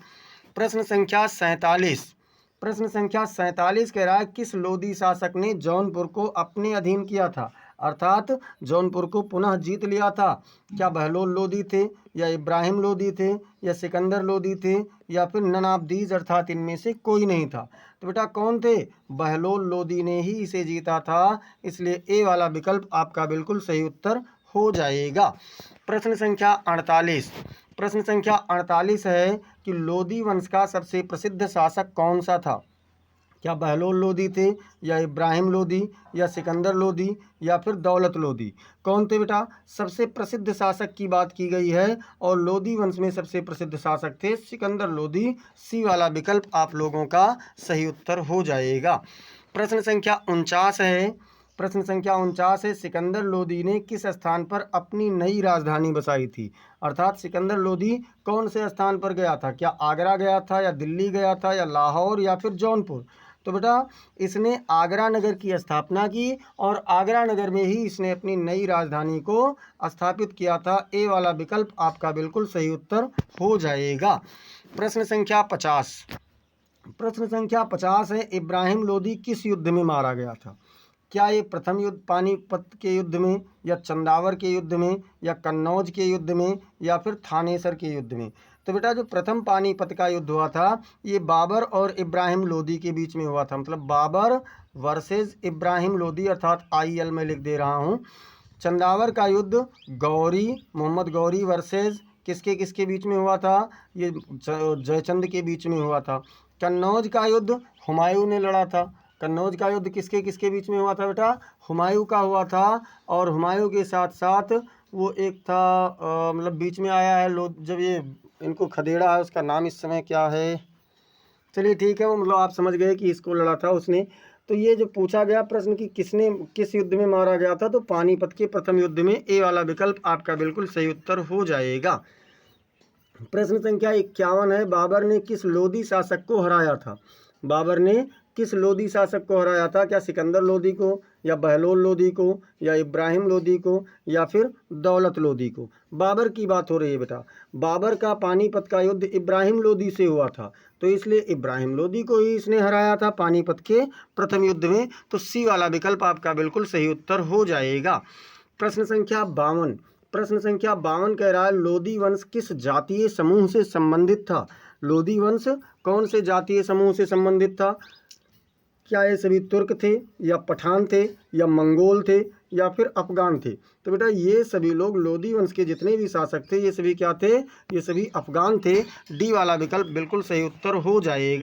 प्रश्न संख्या 47, प्रश्न संख्या 47 कह रहा है किस लोदी शासक ने जौनपुर को अपने अधीन किया था, अर्थात जौनपुर को पुनः जीत लिया था? क्या बहलोल लोदी थे, या इब्राहिम लोदी थे, या सिकंदर लोदी थे, या फिर ननाबदीज अर्थात इनमें से कोई नहीं था? तो बेटा कौन थे? बहलोल लोदी ने ही इसे जीता था, इसलिए ए वाला विकल्प आपका बिल्कुल सही उत्तर हो जाएगा। प्रश्न संख्या 48, प्रश्न संख्या 48 है कि लोदी वंश का सबसे प्रसिद्ध शासक कौन सा था? क्या बहलोल लोदी थे, या इब्राहिम लोदी, या सिकंदर लोदी, या फिर दौलत लोदी? कौन थे बेटा? सबसे प्रसिद्ध शासक की बात की गई है, और लोदी वंश में सबसे प्रसिद्ध शासक थे सिकंदर लोदी। सी वाला विकल्प आप लोगों का सही उत्तर हो जाएगा। प्रश्न संख्या 49 है, प्रश्न संख्या 49 है सिकंदर लोदी ने किस स्थान पर अपनी नई राजधानी बसाई थी, अर्थात सिकंदर लोदी कौन से स्थान पर गया था? क्या आगरा गया था, या दिल्ली गया था, या लाहौर, या फिर जौनपुर? तो बेटा इसने आगरा नगर की स्थापना की, और आगरा नगर में ही इसने अपनी नई राजधानी को स्थापित किया था। ए वाला विकल्प आपका बिल्कुल सही उत्तर हो जाएगा। प्रश्न संख्या 50, प्रश्न संख्या 50 है इब्राहिम लोदी किस युद्ध में मारा गया था? क्या ये प्रथम युद्ध पानीपत के युद्ध में, या चंदावर के युद्ध में, या कन्नौज के युद्ध में, या फिर थानेसर के युद्ध में? तो बेटा जो प्रथम पानीपत का युद्ध हुआ था ये बाबर और इब्राहिम लोदी के बीच में हुआ था, मतलब बाबर वर्सेस इब्राहिम लोदी, अर्थात IL में लिख दे रहा हूँ। चंदावर का युद्ध गौरी, मोहम्मद गौरी वर्सेस किसके किसके बीच में हुआ था? ये जयचंद के बीच में हुआ था। कन्नौज का युद्ध हुमायूं ने लड़ा था। कन्नौज का युद्ध किसके किसके बीच में हुआ था बेटा? हुमायूं का हुआ था, और हुमायूं के साथ साथ वो एक था मतलब बीच में आया है जब ये इनको खदेड़ा है, उसका नाम इस समय क्या है? चलिए ठीक है, वो मतलब आप समझ गए कि इसको लड़ा था उसने। तो ये जो पूछा गया प्रश्न कि किसने किस युद्ध में मारा गया था, तो पानीपत के प्रथम युद्ध में। ए वाला विकल्प आपका बिल्कुल सही उत्तर हो जाएगा। प्रश्न संख्या 51 है बाबर ने किस लोदी शासक को हराया था? बाबर ने किस लोदी शासक को हराया था? क्या सिकंदर लोदी को, या बहलोल लोदी को, या इब्राहिम लोदी को, या फिर दौलत लोदी को? बाबर की बात हो रही है बेटा। बाबर का पानीपत का युद्ध इब्राहिम लोदी से हुआ था, तो इसलिए इब्राहिम लोदी को ही इसने हराया था पानीपत के प्रथम युद्ध में। तो सी वाला विकल्प आपका बिल्कुल सही उत्तर हो जाएगा। प्रश्न संख्या 52, प्रश्न संख्या 52 कह रहा है लोदी वंश किस जातीय समूह से संबंधित था? लोदी वंश कौन से जातीय समूह से संबंधित था? क्या ये सभी तुर्क थे, या पठान थे, या मंगोल थे, या फिर अफगान थे? तो बेटा ये सभी लोग लोदी वंश के जितने भी शासक थे ये सभी क्या थे? ये सभी अफगान थे। डी वाला विकल्प बिल्कुल सही उत्तर हो जाएगा।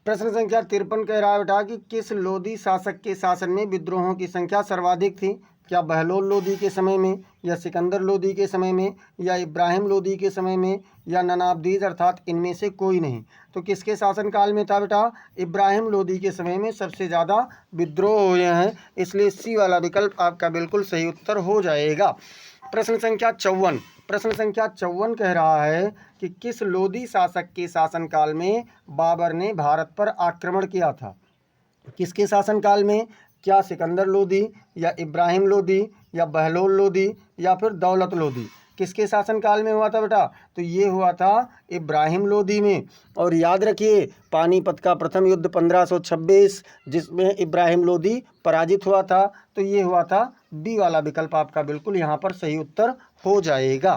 प्रश्न संख्या 53 कह रहा है बेटा कि किस लोदी शासक के शासन में विद्रोहों की संख्या सर्वाधिक थी? क्या बहलोल लोदी के समय में, या सिकंदर लोदी के समय में, या इब्राहिम लोदी के समय में, या ननाबदीज अर्थात इनमें से कोई नहीं? तो किसके शासनकाल में था बेटा? इब्राहिम लोदी के समय में सबसे ज़्यादा विद्रोह हुए हैं, इसलिए सी वाला विकल्प आपका बिल्कुल सही उत्तर हो जाएगा। प्रश्न संख्या 54, प्रश्न संख्या 54 कह रहा है कि किस लोदी शासक के शासनकाल में बाबर ने भारत पर आक्रमण किया था? किसके शासनकाल में? क्या सिकंदर लोदी, या इब्राहिम लोदी, या बहलोल लोदी, या फिर दौलत लोदी? किसके शासनकाल में हुआ था बेटा? तो ये हुआ था इब्राहिम लोदी में। और याद रखिए पानीपत का प्रथम युद्ध 1526 जिसमें इब्राहिम लोदी पराजित हुआ था, तो ये हुआ था। बी वाला विकल्प आपका बिल्कुल यहाँ पर सही उत्तर हो जाएगा।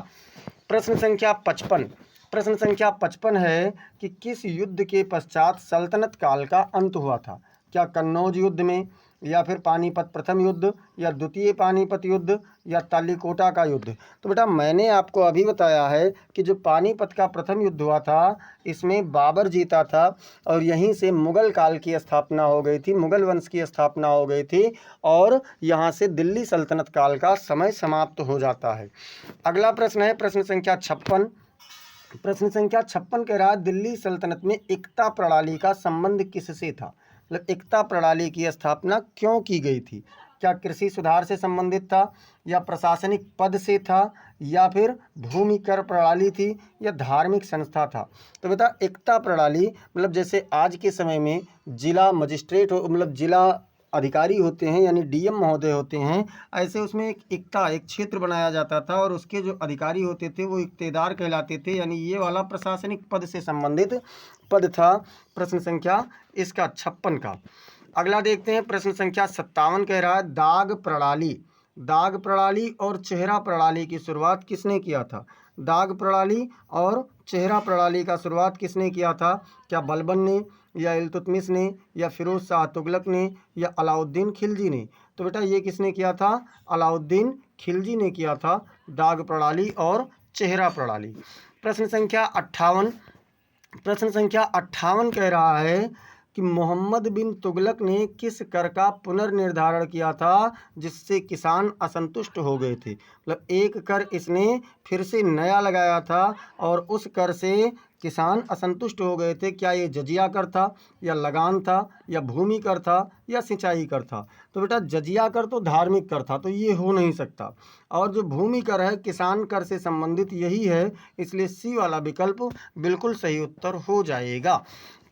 प्रश्न संख्या 55, प्रश्न संख्या 55 है कि किस युद्ध के पश्चात सल्तनत काल का अंत हुआ था? क्या कन्नौज युद्ध में, या फिर पानीपत प्रथम युद्ध, या द्वितीय पानीपत युद्ध, या तालीकोटा का युद्ध? तो बेटा मैंने आपको अभी बताया है कि जो पानीपत का प्रथम युद्ध हुआ था इसमें बाबर जीता था और यहीं से मुगल काल की स्थापना हो गई थी, मुगल वंश की स्थापना हो गई थी और यहाँ से दिल्ली सल्तनत काल का समय समाप्त हो जाता है। अगला प्रश्न है प्रश्न संख्या 56। प्रश्न संख्या 56 कह रहा है दिल्ली सल्तनत में एकता प्रणाली का संबंध किससे था? मतलब एकता प्रणाली की स्थापना क्यों की गई थी? क्या कृषि सुधार से संबंधित था, या प्रशासनिक पद से था, या फिर भूमि कर प्रणाली थी, या धार्मिक संस्था था? तो बेटा एकता प्रणाली मतलब जैसे आज के समय में जिला मजिस्ट्रेट हो, मतलब जिला अधिकारी होते हैं यानी डीएम महोदय होते हैं, ऐसे उसमें एक क्षेत्र बनाया जाता था और उसके जो अधिकारी होते थे वो इक्तेदार कहलाते थे, यानी ये वाला प्रशासनिक पद से संबंधित पद था प्रश्न संख्या इसका 56 का। अगला देखते हैं प्रश्न संख्या 57 कह रहा है दाग प्रणाली और चेहरा प्रणाली की शुरुआत किसने किया था? दाग प्रणाली और चेहरा प्रणाली का शुरुआत किसने किया था? क्या बलबन ने, या इल्तुतमिश ने, या फिरोज शाह तुगलक ने, या अलाउद्दीन खिलजी ने? तो बेटा ये किसने किया था? अलाउद्दीन खिलजी ने किया था दाग प्रणाली और चेहरा प्रणाली। प्रश्न संख्या 58 कह रहा है कि मोहम्मद बिन तुगलक ने किस कर का पुनर्निर्धारण किया था जिससे किसान असंतुष्ट हो गए थे? मतलब एक कर इसने फिर से नया लगाया था और उस कर से किसान असंतुष्ट हो गए थे। क्या ये जजिया कर था, या लगान था, या भूमि कर था, या सिंचाई कर था? तो बेटा जजिया कर तो धार्मिक कर था, तो ये हो नहीं सकता, और जो भूमि कर है किसान कर से संबंधित यही है, इसलिए सी वाला विकल्प बिल्कुल सही उत्तर हो जाएगा।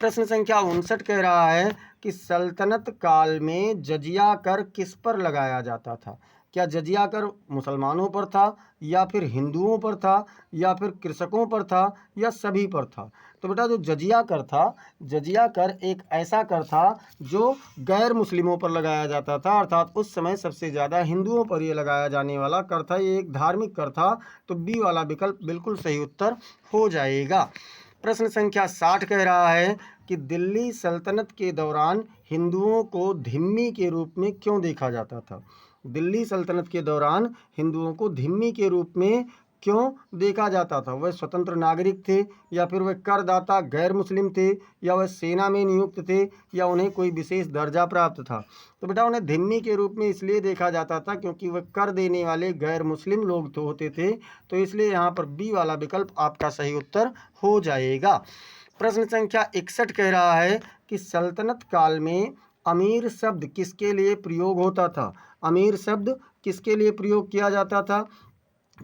प्रश्न संख्या 59 कह रहा है कि सल्तनत काल में जजिया कर किस पर लगाया जाता था? क्या जजिया कर मुसलमानों पर था, या फिर हिंदुओं पर था, या फिर कृषकों पर था, या सभी पर था? तो बेटा जो जजिया कर था, जजिया कर एक ऐसा कर था जो गैर मुस्लिमों पर लगाया जाता था, अर्थात उस समय सबसे ज़्यादा हिंदुओं पर ये लगाया जाने वाला कर था, ये एक धार्मिक कर था, तो बी वाला विकल्प बिल्कुल सही उत्तर हो जाएगा। प्रश्न संख्या 60 कह रहा है कि दिल्ली सल्तनत के दौरान हिंदुओं को धिम्मी के रूप में क्यों देखा जाता था? दिल्ली सल्तनत के दौरान हिंदुओं को धिम्मी के रूप में क्यों देखा जाता था? वह स्वतंत्र नागरिक थे, या फिर वह करदाता गैर मुस्लिम थे, या वह सेना में नियुक्त थे, या उन्हें कोई विशेष दर्जा प्राप्त था? तो बेटा उन्हें धिम्मी के रूप में इसलिए देखा जाता था क्योंकि वह कर देने वाले गैर मुस्लिम लोग तो होते थे, तो इसलिए यहाँ पर बी वाला विकल्प आपका सही उत्तर हो जाएगा। प्रश्न संख्या 61 कह रहा है कि सल्तनत काल में अमीर शब्द किसके लिए प्रयोग होता था? अमीर शब्द किसके लिए प्रयोग किया जाता था?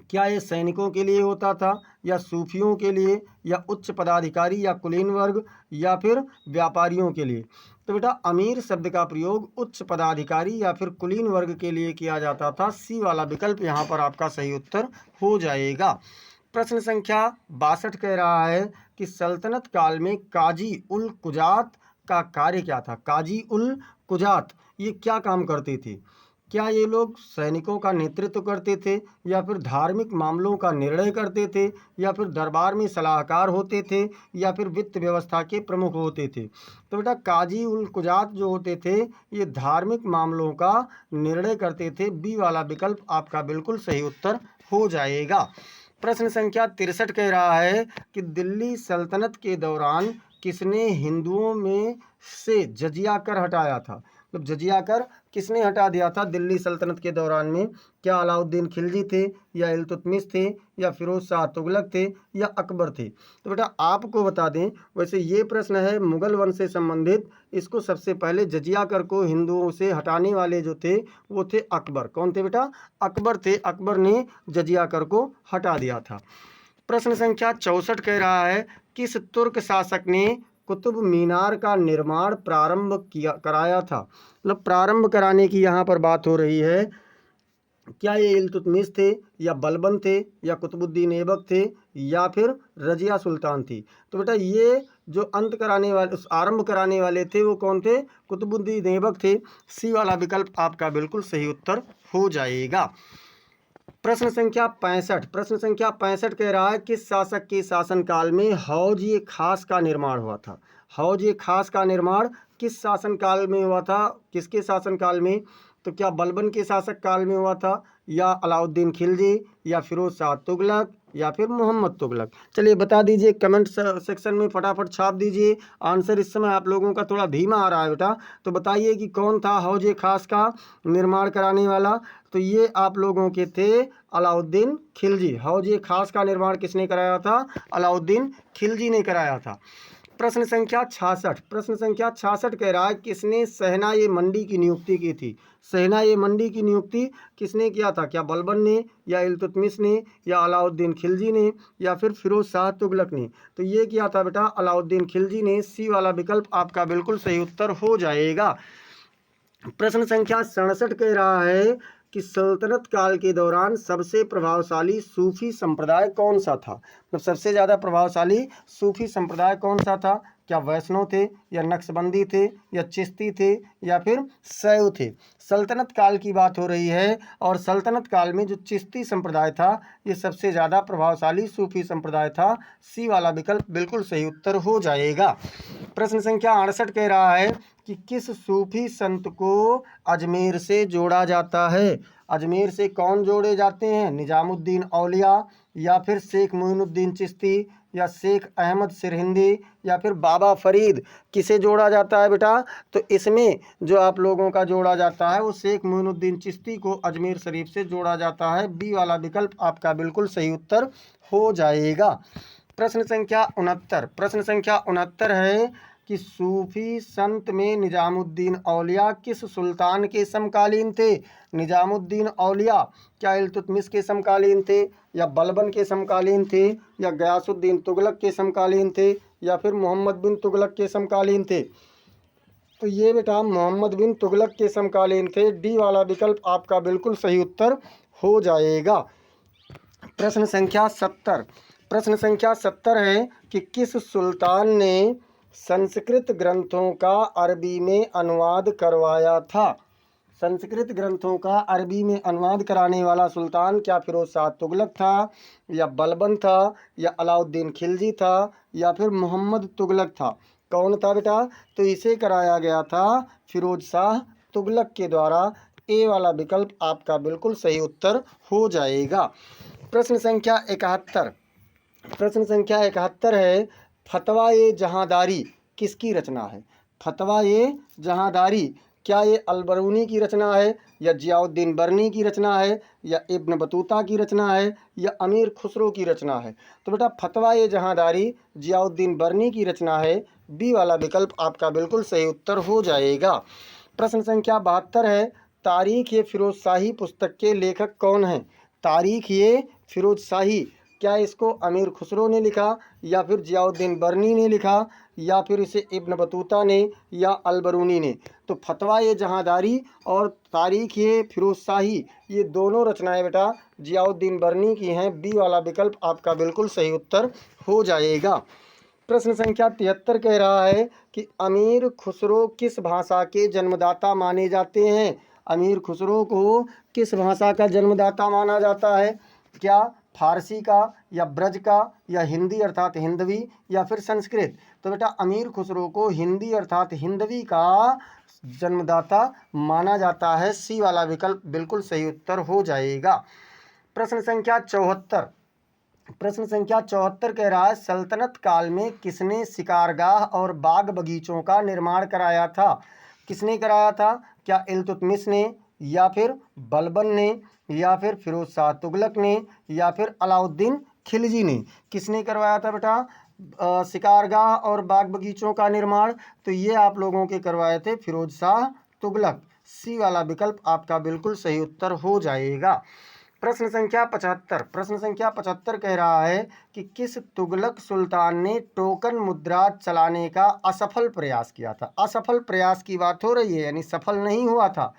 क्या ये सैनिकों के लिए होता था, या सूफियों के लिए, या उच्च पदाधिकारी या कुलीन वर्ग, या फिर व्यापारियों के लिए? तो बेटा अमीर शब्द का प्रयोग उच्च पदाधिकारी या फिर कुलीन वर्ग के लिए किया जाता था। सी वाला विकल्प यहाँ पर आपका सही उत्तर हो जाएगा। प्रश्न संख्या 62 कह रहा है कि सल्तनत काल में काजी उल कुजात का कार्य क्या था? काजी उल कुजात ये क्या काम करते थे? क्या ये लोग सैनिकों का नेतृत्व करते थे, या फिर धार्मिक मामलों का निर्णय करते थे, या फिर दरबार में सलाहकार होते थे, या फिर वित्त व्यवस्था के प्रमुख होते थे? तो बेटा काजी उल कुजात जो होते थे ये धार्मिक मामलों का निर्णय करते थे। बी वाला विकल्प आपका बिल्कुल सही उत्तर हो जाएगा। प्रश्न संख्या 63 कह रहा है कि दिल्ली सल्तनत के दौरान किसने हिंदुओं में से जजिया कर हटाया था? मतलब जजिया कर किसने हटा दिया था दिल्ली सल्तनत के दौरान में? क्या अलाउद्दीन खिलजी थे, या इल्तुतमिश थे, या फिरोज शाह तुगलक थे, या अकबर थे? तो बेटा आपको बता दें, वैसे ये प्रश्न है मुगल वंश से संबंधित, इसको सबसे पहले जजिया कर को हिंदुओं से हटाने वाले जो थे वो थे अकबर। कौन थे बेटा? अकबर थे। अकबर ने जजिया कर को हटा दिया था। प्रश्न संख्या 64 कह रहा है किस तुर्क शासक ने कुतुब मीनार का निर्माण कराया था? मतलब प्रारंभ कराने की यहाँ पर बात हो रही है। क्या ये इल्तुतमिश थे, या बलबन थे, या कुतुबुद्दीन ऐबक थे, या फिर रजिया सुल्तान थी? तो बेटा ये जो अंत कराने वाले आरंभ कराने वाले थे वो कौन थे? कुतुबुद्दीन ऐबक थे। सी वाला विकल्प आपका बिल्कुल सही उत्तर हो जाएगा। प्रश्न संख्या 65 कह रहा है किस शासक के शासनकाल में हौज ये खास का निर्माण हुआ था? हौज ए खास का निर्माण किस शासनकाल में हुआ था, किसके शासनकाल में? तो क्या बलबन के शासक काल में हुआ था, या अलाउद्दीन खिलजी, या फिरोज शाह तुगलक, या फिर मोहम्मद तुगलक? चलिए बता दीजिए, कमेंट सेक्शन में फटाफट छाप दीजिए आंसर। इस समय आप लोगों का थोड़ा धीमा आ रहा है बेटा, तो बताइए कि कौन था हौज ए खास का निर्माण कराने वाला? तो ये आप लोगों के थे अलाउद्दीन खिलजी। हौज ए खास का निर्माण किसने कराया था? अलाउद्दीन खिलजी ने कराया था। प्रश्न संख्या 66, प्रश्न संख्या 66 कह रहा है किसने शहनाई मंडी की नियुक्ति की थी? शहनाई मंडी की नियुक्ति किसने किया था? क्या बलबन ने, या इल्तुतमिश ने, या अलाउद्दीन खिलजी ने, या फिर फिरोज शाह तुगलक ने? तो ये किया था बेटा अलाउद्दीन खिलजी ने। सी वाला विकल्प आपका बिल्कुल सही उत्तर हो जाएगा। प्रश्न संख्या 67 कह रहा है कि सल्तनत काल के दौरान सबसे प्रभावशाली सूफी संप्रदाय कौन सा था? मतलब सबसे ज़्यादा प्रभावशाली सूफी संप्रदाय कौन सा था? क्या वैष्णव थे, या नक्शबंदी थे, या चिश्ती थे, या फिर शैव थे? सल्तनत काल की बात हो रही है, और सल्तनत काल में जो चिश्ती संप्रदाय था ये सबसे ज़्यादा प्रभावशाली सूफी संप्रदाय था। सी वाला विकल्प बिल्कुल सही उत्तर हो जाएगा। प्रश्न संख्या 68 कह रहा है कि किस सूफी संत को अजमेर से जोड़ा जाता है? अजमेर से कौन जोड़े जाते हैं? निजामुद्दीन औलिया, या फिर शेख मोइनुद्दीन चिश्ती, या शेख अहमद सिरहिंदी, या फिर बाबा फरीद? किसे जोड़ा जाता है बेटा? तो इसमें जो आप लोगों का जोड़ा जाता है वो शेख मोइनुद्दीन चिश्ती को अजमेर शरीफ से जोड़ा जाता है। बी वाला विकल्प आपका बिल्कुल सही उत्तर हो जाएगा। प्रश्न संख्या 69, प्रश्न संख्या 69 है कि सूफी संत में निजामुद्दीन औलिया किस सुल्तान के समकालीन थे? निजामुद्दीन औलिया क्या इल्तुतमिश के समकालीन थे, या बलबन के समकालीन थे, या गयासुद्दीन तुगलक के समकालीन थे, या फिर मोहम्मद बिन तुगलक के समकालीन थे? तो ये बेटा मोहम्मद बिन तुगलक के समकालीन थे। डी वाला विकल्प आपका बिल्कुल सही उत्तर हो जाएगा। प्रश्न संख्या 70, प्रश्न संख्या 70 है कि किस सुल्तान ने संस्कृत ग्रंथों का अरबी में अनुवाद करवाया था? संस्कृत ग्रंथों का अरबी में अनुवाद कराने वाला सुल्तान क्या फिरोज शाह तुगलक था, या बलबन था, या अलाउद्दीन खिलजी था, या फिर मोहम्मद तुगलक था? कौन था बेटा? तो इसे कराया गया था फिरोज शाह तुगलक के द्वारा। ए वाला विकल्प आपका बिल्कुल सही उत्तर हो जाएगा। प्रश्न संख्या 71, प्रश्न संख्या 71 है फतवा ए जहांदारी किसकी रचना है? फतवा ए जहांदारी क्या ये अलबरूनी की रचना है, या जियाउद्दीन बर्नी की रचना है, या इब्न बतूता की रचना है, या अमीर खुसरो की रचना है? तो बेटा फतवा ए जहांदारी जियाउद्दीन बर्नी की रचना है। बी वाला विकल्प आपका बिल्कुल सही उत्तर हो जाएगा। प्रश्न संख्या 72 है तारीख ए फिरोज शाही पुस्तक के लेखक कौन हैं? तारीख ए फिरोज शाही क्या इसको अमीर खुसरो ने लिखा, या फिर जियाउद्दीन बर्नी ने लिखा, या फिर इसे इब्न बतूता ने, या अलबरूनी ने? तो फतवा ए जहांदारी और तारीख ए फिरोज शाही ये दोनों रचनाएं बेटा जियाउद्दीन बर्नी की हैं। बी वाला विकल्प आपका बिल्कुल सही उत्तर हो जाएगा। प्रश्न संख्या 73 कह रहा है कि अमीर खुसरो किस भाषा के जन्मदाता माने जाते हैं? अमीर खुसरो को किस भाषा का जन्मदाता माना जाता है? क्या फारसी का, या ब्रज का, या हिंदी अर्थात हिंदवी, या फिर संस्कृत? तो बेटा अमीर खुसरो को हिंदी अर्थात हिंदवी का जन्मदाता माना जाता है। सी वाला विकल्प बिल्कुल सही उत्तर हो जाएगा। प्रश्न संख्या 74, प्रश्न संख्या 74 कह रहा है सल्तनत काल में किसने शिकारगाह और बाग बगीचों का निर्माण कराया था? किसने कराया था? क्या इल्तुतमिश ने, या फिर बलबन ने, या फिर फिरोज शाह तुगलक ने, या फिर अलाउद्दीन खिलजी ने? किसने करवाया था बेटा शिकारगाह और बाग बगीचों का निर्माण? तो ये आप लोगों के करवाए थे फिरोज शाह तुगलक। सी वाला विकल्प आपका बिल्कुल सही उत्तर हो जाएगा। प्रश्न संख्या 75, प्रश्न संख्या 75 कह रहा है कि किस तुगलक सुल्तान ने टोकन मुद्रा चलाने का असफल प्रयास किया था? असफल प्रयास की बात हो रही है, यानी सफल नहीं हुआ था।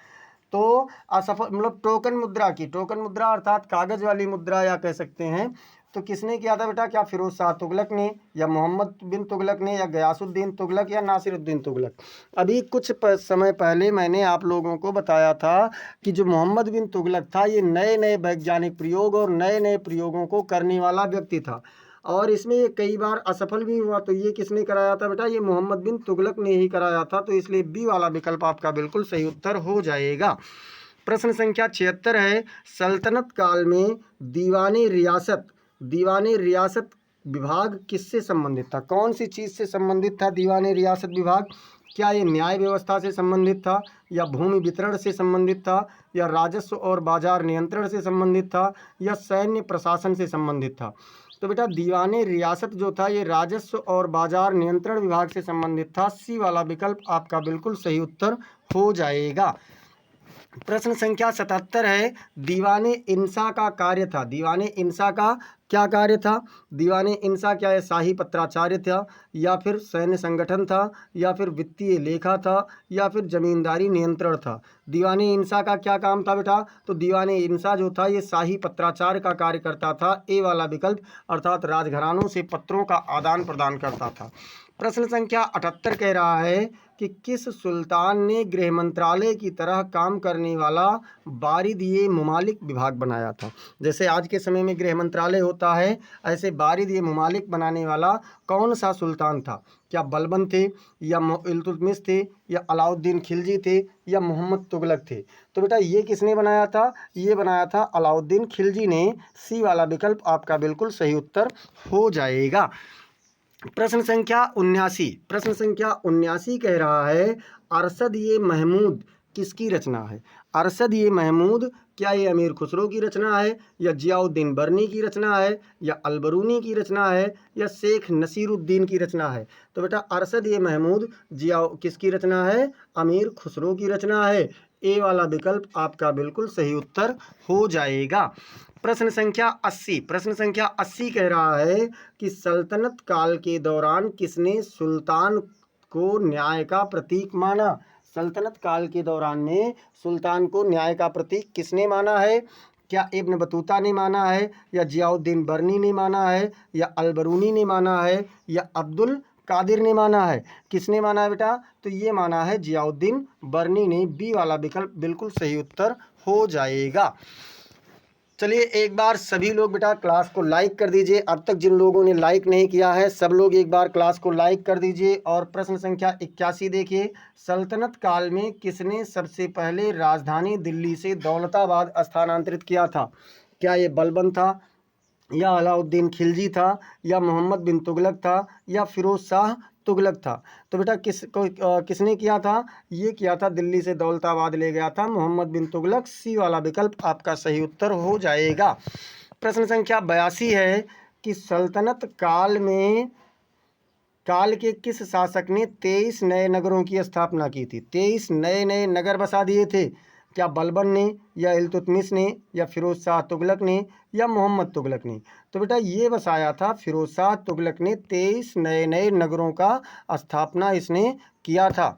तो असफल मतलब टोकन मुद्रा की, टोकन मुद्रा अर्थात कागज वाली मुद्रा या कह सकते हैं। तो किसने किया था बेटा? क्या फिरोज शाह तुगलक ने, या मोहम्मद बिन तुगलक ने, या गयासुद्दीन तुगलक, या नासिरुद्दीन तुगलक? अभी कुछ समय पहले मैंने आप लोगों को बताया था कि जो मोहम्मद बिन तुगलक था ये नए नए वैज्ञानिक प्रयोग और नए नए प्रयोगों को करने वाला व्यक्ति था। और इसमें ये कई बार असफल भी हुआ। तो ये किसने कराया था बेटा? ये मोहम्मद बिन तुगलक ने ही कराया था। तो इसलिए बी वाला विकल्प आपका बिल्कुल सही उत्तर हो जाएगा। प्रश्न संख्या 76 है, सल्तनत काल में दीवाने रियासत विभाग किससे संबंधित था? कौन सी चीज़ से संबंधित था दीवाने रियासत विभाग? क्या ये न्याय व्यवस्था से संबंधित था, या भूमि वितरण से संबंधित था, या राजस्व और बाजार नियंत्रण से संबंधित था, या सैन्य प्रशासन से संबंधित था? तो बेटा दीवाने रियासत जो था ये राजस्व और बाजार नियंत्रण विभाग से संबंधित था। सी वाला विकल्प आपका बिल्कुल सही उत्तर हो जाएगा। प्रश्न संख्या 77 है, दीवाने इंसा का कार्य था। दीवाने इंसा का क्या कार्य था? दीवाने इंसा क्या है? शाही पत्राचार्य था, या फिर सैन्य संगठन था, या फिर वित्तीय लेखा था, या फिर जमींदारी नियंत्रण था? दीवाने इंसा का क्या काम था बेटा? तो दीवाने इंसा जो था ये शाही पत्राचार का कार्य करता था। ए वाला विकल्प, अर्थात राजघरानों से पत्रों का आदान प्रदान करता था। प्रश्न संख्या 78 कह रहा है कि किस सुल्तान ने गृह मंत्रालय की तरह काम करने वाला बारिद-ए ममालिक विभाग बनाया था? जैसे आज के समय में गृह मंत्रालय होता है, ऐसे बारिद-ए ममालिक बनाने वाला कौन सा सुल्तान था? क्या बलबन थे, या इल्तुतमिश थे, या अलाउद्दीन खिलजी थे, या मोहम्मद तुगलक थे? तो बेटा ये किसने बनाया था? ये बनाया था अलाउद्दीन खिलजी ने। सी वाला विकल्प आपका बिल्कुल सही उत्तर हो जाएगा। प्रश्न संख्या 79 कह रहा है, अरशद-ए महमूद किसकी रचना है? अरशद-ए महमूद क्या ये अमीर खुसरो की रचना है, या जियाउद्दीन बर्नी की रचना है, या अलबरूनी की रचना है, या शेख नसीरुद्दीन की रचना है? तो बेटा अरशद-ए महमूद किसकी रचना है? अमीर खुसरो की रचना है। ए वाला विकल्प आपका बिल्कुल सही उत्तर हो जाएगा। प्रश्न संख्या 80 कह रहा है कि सल्तनत काल के दौरान किसने सुल्तान को न्याय का प्रतीक माना? सल्तनत काल के दौरान में सुल्तान को न्याय का प्रतीक किसने माना है? क्या इब्न बतूता ने माना है, या जियाउद्दीन बर्नी ने माना है, या अलबरूनी ने माना है, या अब्दुल कादिर ने माना है? किसने माना है बेटा? तो ये माना है जियाउद्दीन बर्नी ने। बी वाला विकल्प बिल्कुल सही उत्तर हो जाएगा। चलिए एक बार सभी लोग बेटा क्लास को लाइक कर दीजिए। अब तक जिन लोगों ने लाइक नहीं किया है सब लोग एक बार क्लास को लाइक कर दीजिए। और प्रश्न संख्या 81 देखिए, सल्तनत काल में किसने सबसे पहले राजधानी दिल्ली से दौलताबाद स्थानांतरित किया था? क्या ये बलबन था, या अलाउद्दीन खिलजी था, या मोहम्मद बिन तुगलक था, या फिरोज शाह तुगलक था? तो बेटा किसने किया था? ये किया था, दिल्ली से दौलताबाद ले गया था मोहम्मद बिन तुगलक। सी वाला विकल्प आपका सही उत्तर हो जाएगा। प्रश्न संख्या 82 है कि सल्तनत काल के किस शासक ने 23 नए नगरों की स्थापना की थी? 23 नए नगर बसा दिए थे। क्या बलबन ने, या इल्तुतमिश ने, या फिरोज शाह तुगलक ने, या मोहम्मद तुगलक ने? तो बेटा ये बसाया था फिरोज शाह तुगलक ने। 23 नए नगरों का स्थापना इसने किया था।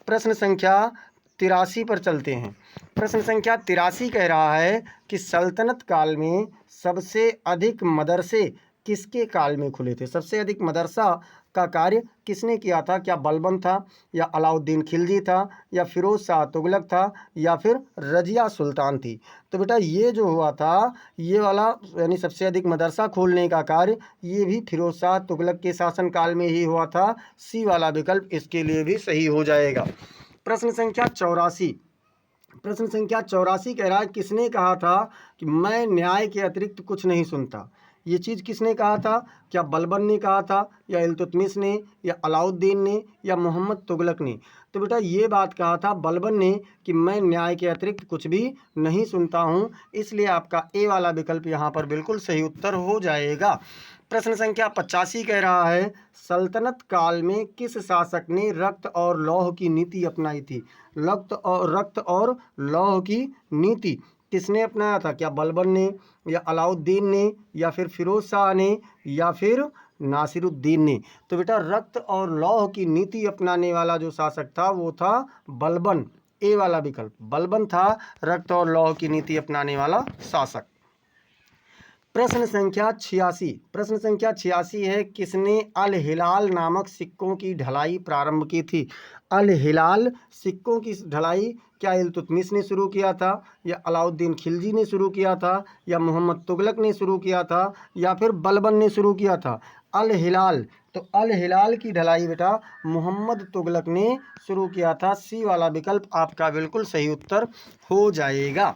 प्रश्न संख्या 83 पर चलते हैं। प्रश्न संख्या 83 कह रहा है कि सल्तनत काल में सबसे अधिक मदरसे किसके काल में खुले थे? सबसे अधिक मदरसा का कार्य किसने किया था? क्या बलबन था, या अलाउद्दीन खिलजी था, या फिरोज शाह तुगलक था, या फिर रजिया सुल्तान थी? तो बेटा ये जो हुआ था ये वाला यानी सबसे अधिक मदरसा खोलने का कार्य ये भी फिरोज शाह तुगलक के शासनकाल में ही हुआ था। सी वाला विकल्प इसके लिए भी सही हो जाएगा। प्रश्न संख्या 84 कह रहा है, किसने कहा था कि मैं न्याय के अतिरिक्त कुछ नहीं सुनता? ये चीज़ किसने कहा था? क्या बलबन ने कहा था, या इल्तुतमिश ने, या अलाउद्दीन ने, या मोहम्मद तुगलक ने? तो बेटा ये बात कहा था बलबन ने कि मैं न्याय के अतिरिक्त कुछ भी नहीं सुनता हूँ। इसलिए आपका ए वाला विकल्प यहाँ पर बिल्कुल सही उत्तर हो जाएगा। प्रश्न संख्या 85 कह रहा है, सल्तनत काल में किस शासक ने रक्त और लौह की नीति अपनाई थी? रक्त और लौह की नीति किसने अपनाया था? क्या बलबन ने, या अलाउद्दीन ने, या फिर फिरोज शाह ने, या फिर नासिरुद्दीन ने? तो बेटा रक्त और लौह की नीति अपनाने वाला जो शासक था वो था बलबन। ए वाला विकल्प बलबन था रक्त और लौह की नीति अपनाने वाला शासक। प्रश्न संख्या 86, प्रश्न संख्या 86 है, किसने अल हिलाल नामक सिक्कों की ढलाई प्रारंभ की थी? अल हिलाल सिक्कों की ढलाई क्या इल्तुतमिश ने शुरू किया था, या अलाउद्दीन खिलजी ने शुरू किया था, या मोहम्मद तुगलक ने शुरू किया था, या फिर बलबन ने शुरू किया था? अल हिलाल, तो अल हिलाल की ढलाई बेटा मोहम्मद तुगलक ने शुरू किया था। सी वाला विकल्प आपका बिल्कुल सही उत्तर हो जाएगा।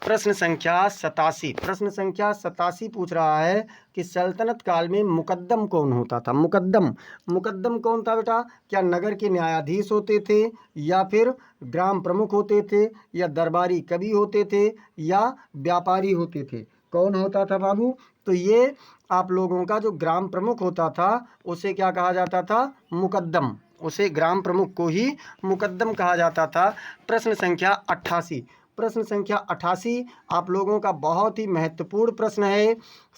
प्रश्न संख्या 87, प्रश्न संख्या 87 पूछ रहा है कि सल्तनत काल में मुकद्दम कौन होता था? मुकद्दम, मुकद्दम कौन था बेटा? क्या नगर के न्यायाधीश होते थे, या फिर ग्राम प्रमुख होते थे, या दरबारी कवि होते थे, या व्यापारी होते थे? कौन होता था बाबू? तो ये आप लोगों का जो ग्राम प्रमुख होता था उसे क्या कहा जाता था? मुकद्दम, उसे ग्राम प्रमुख को ही मुकद्दम कहा जाता था। प्रश्न संख्या 88, प्रश्न संख्या 88 आप लोगों का बहुत ही महत्वपूर्ण प्रश्न है,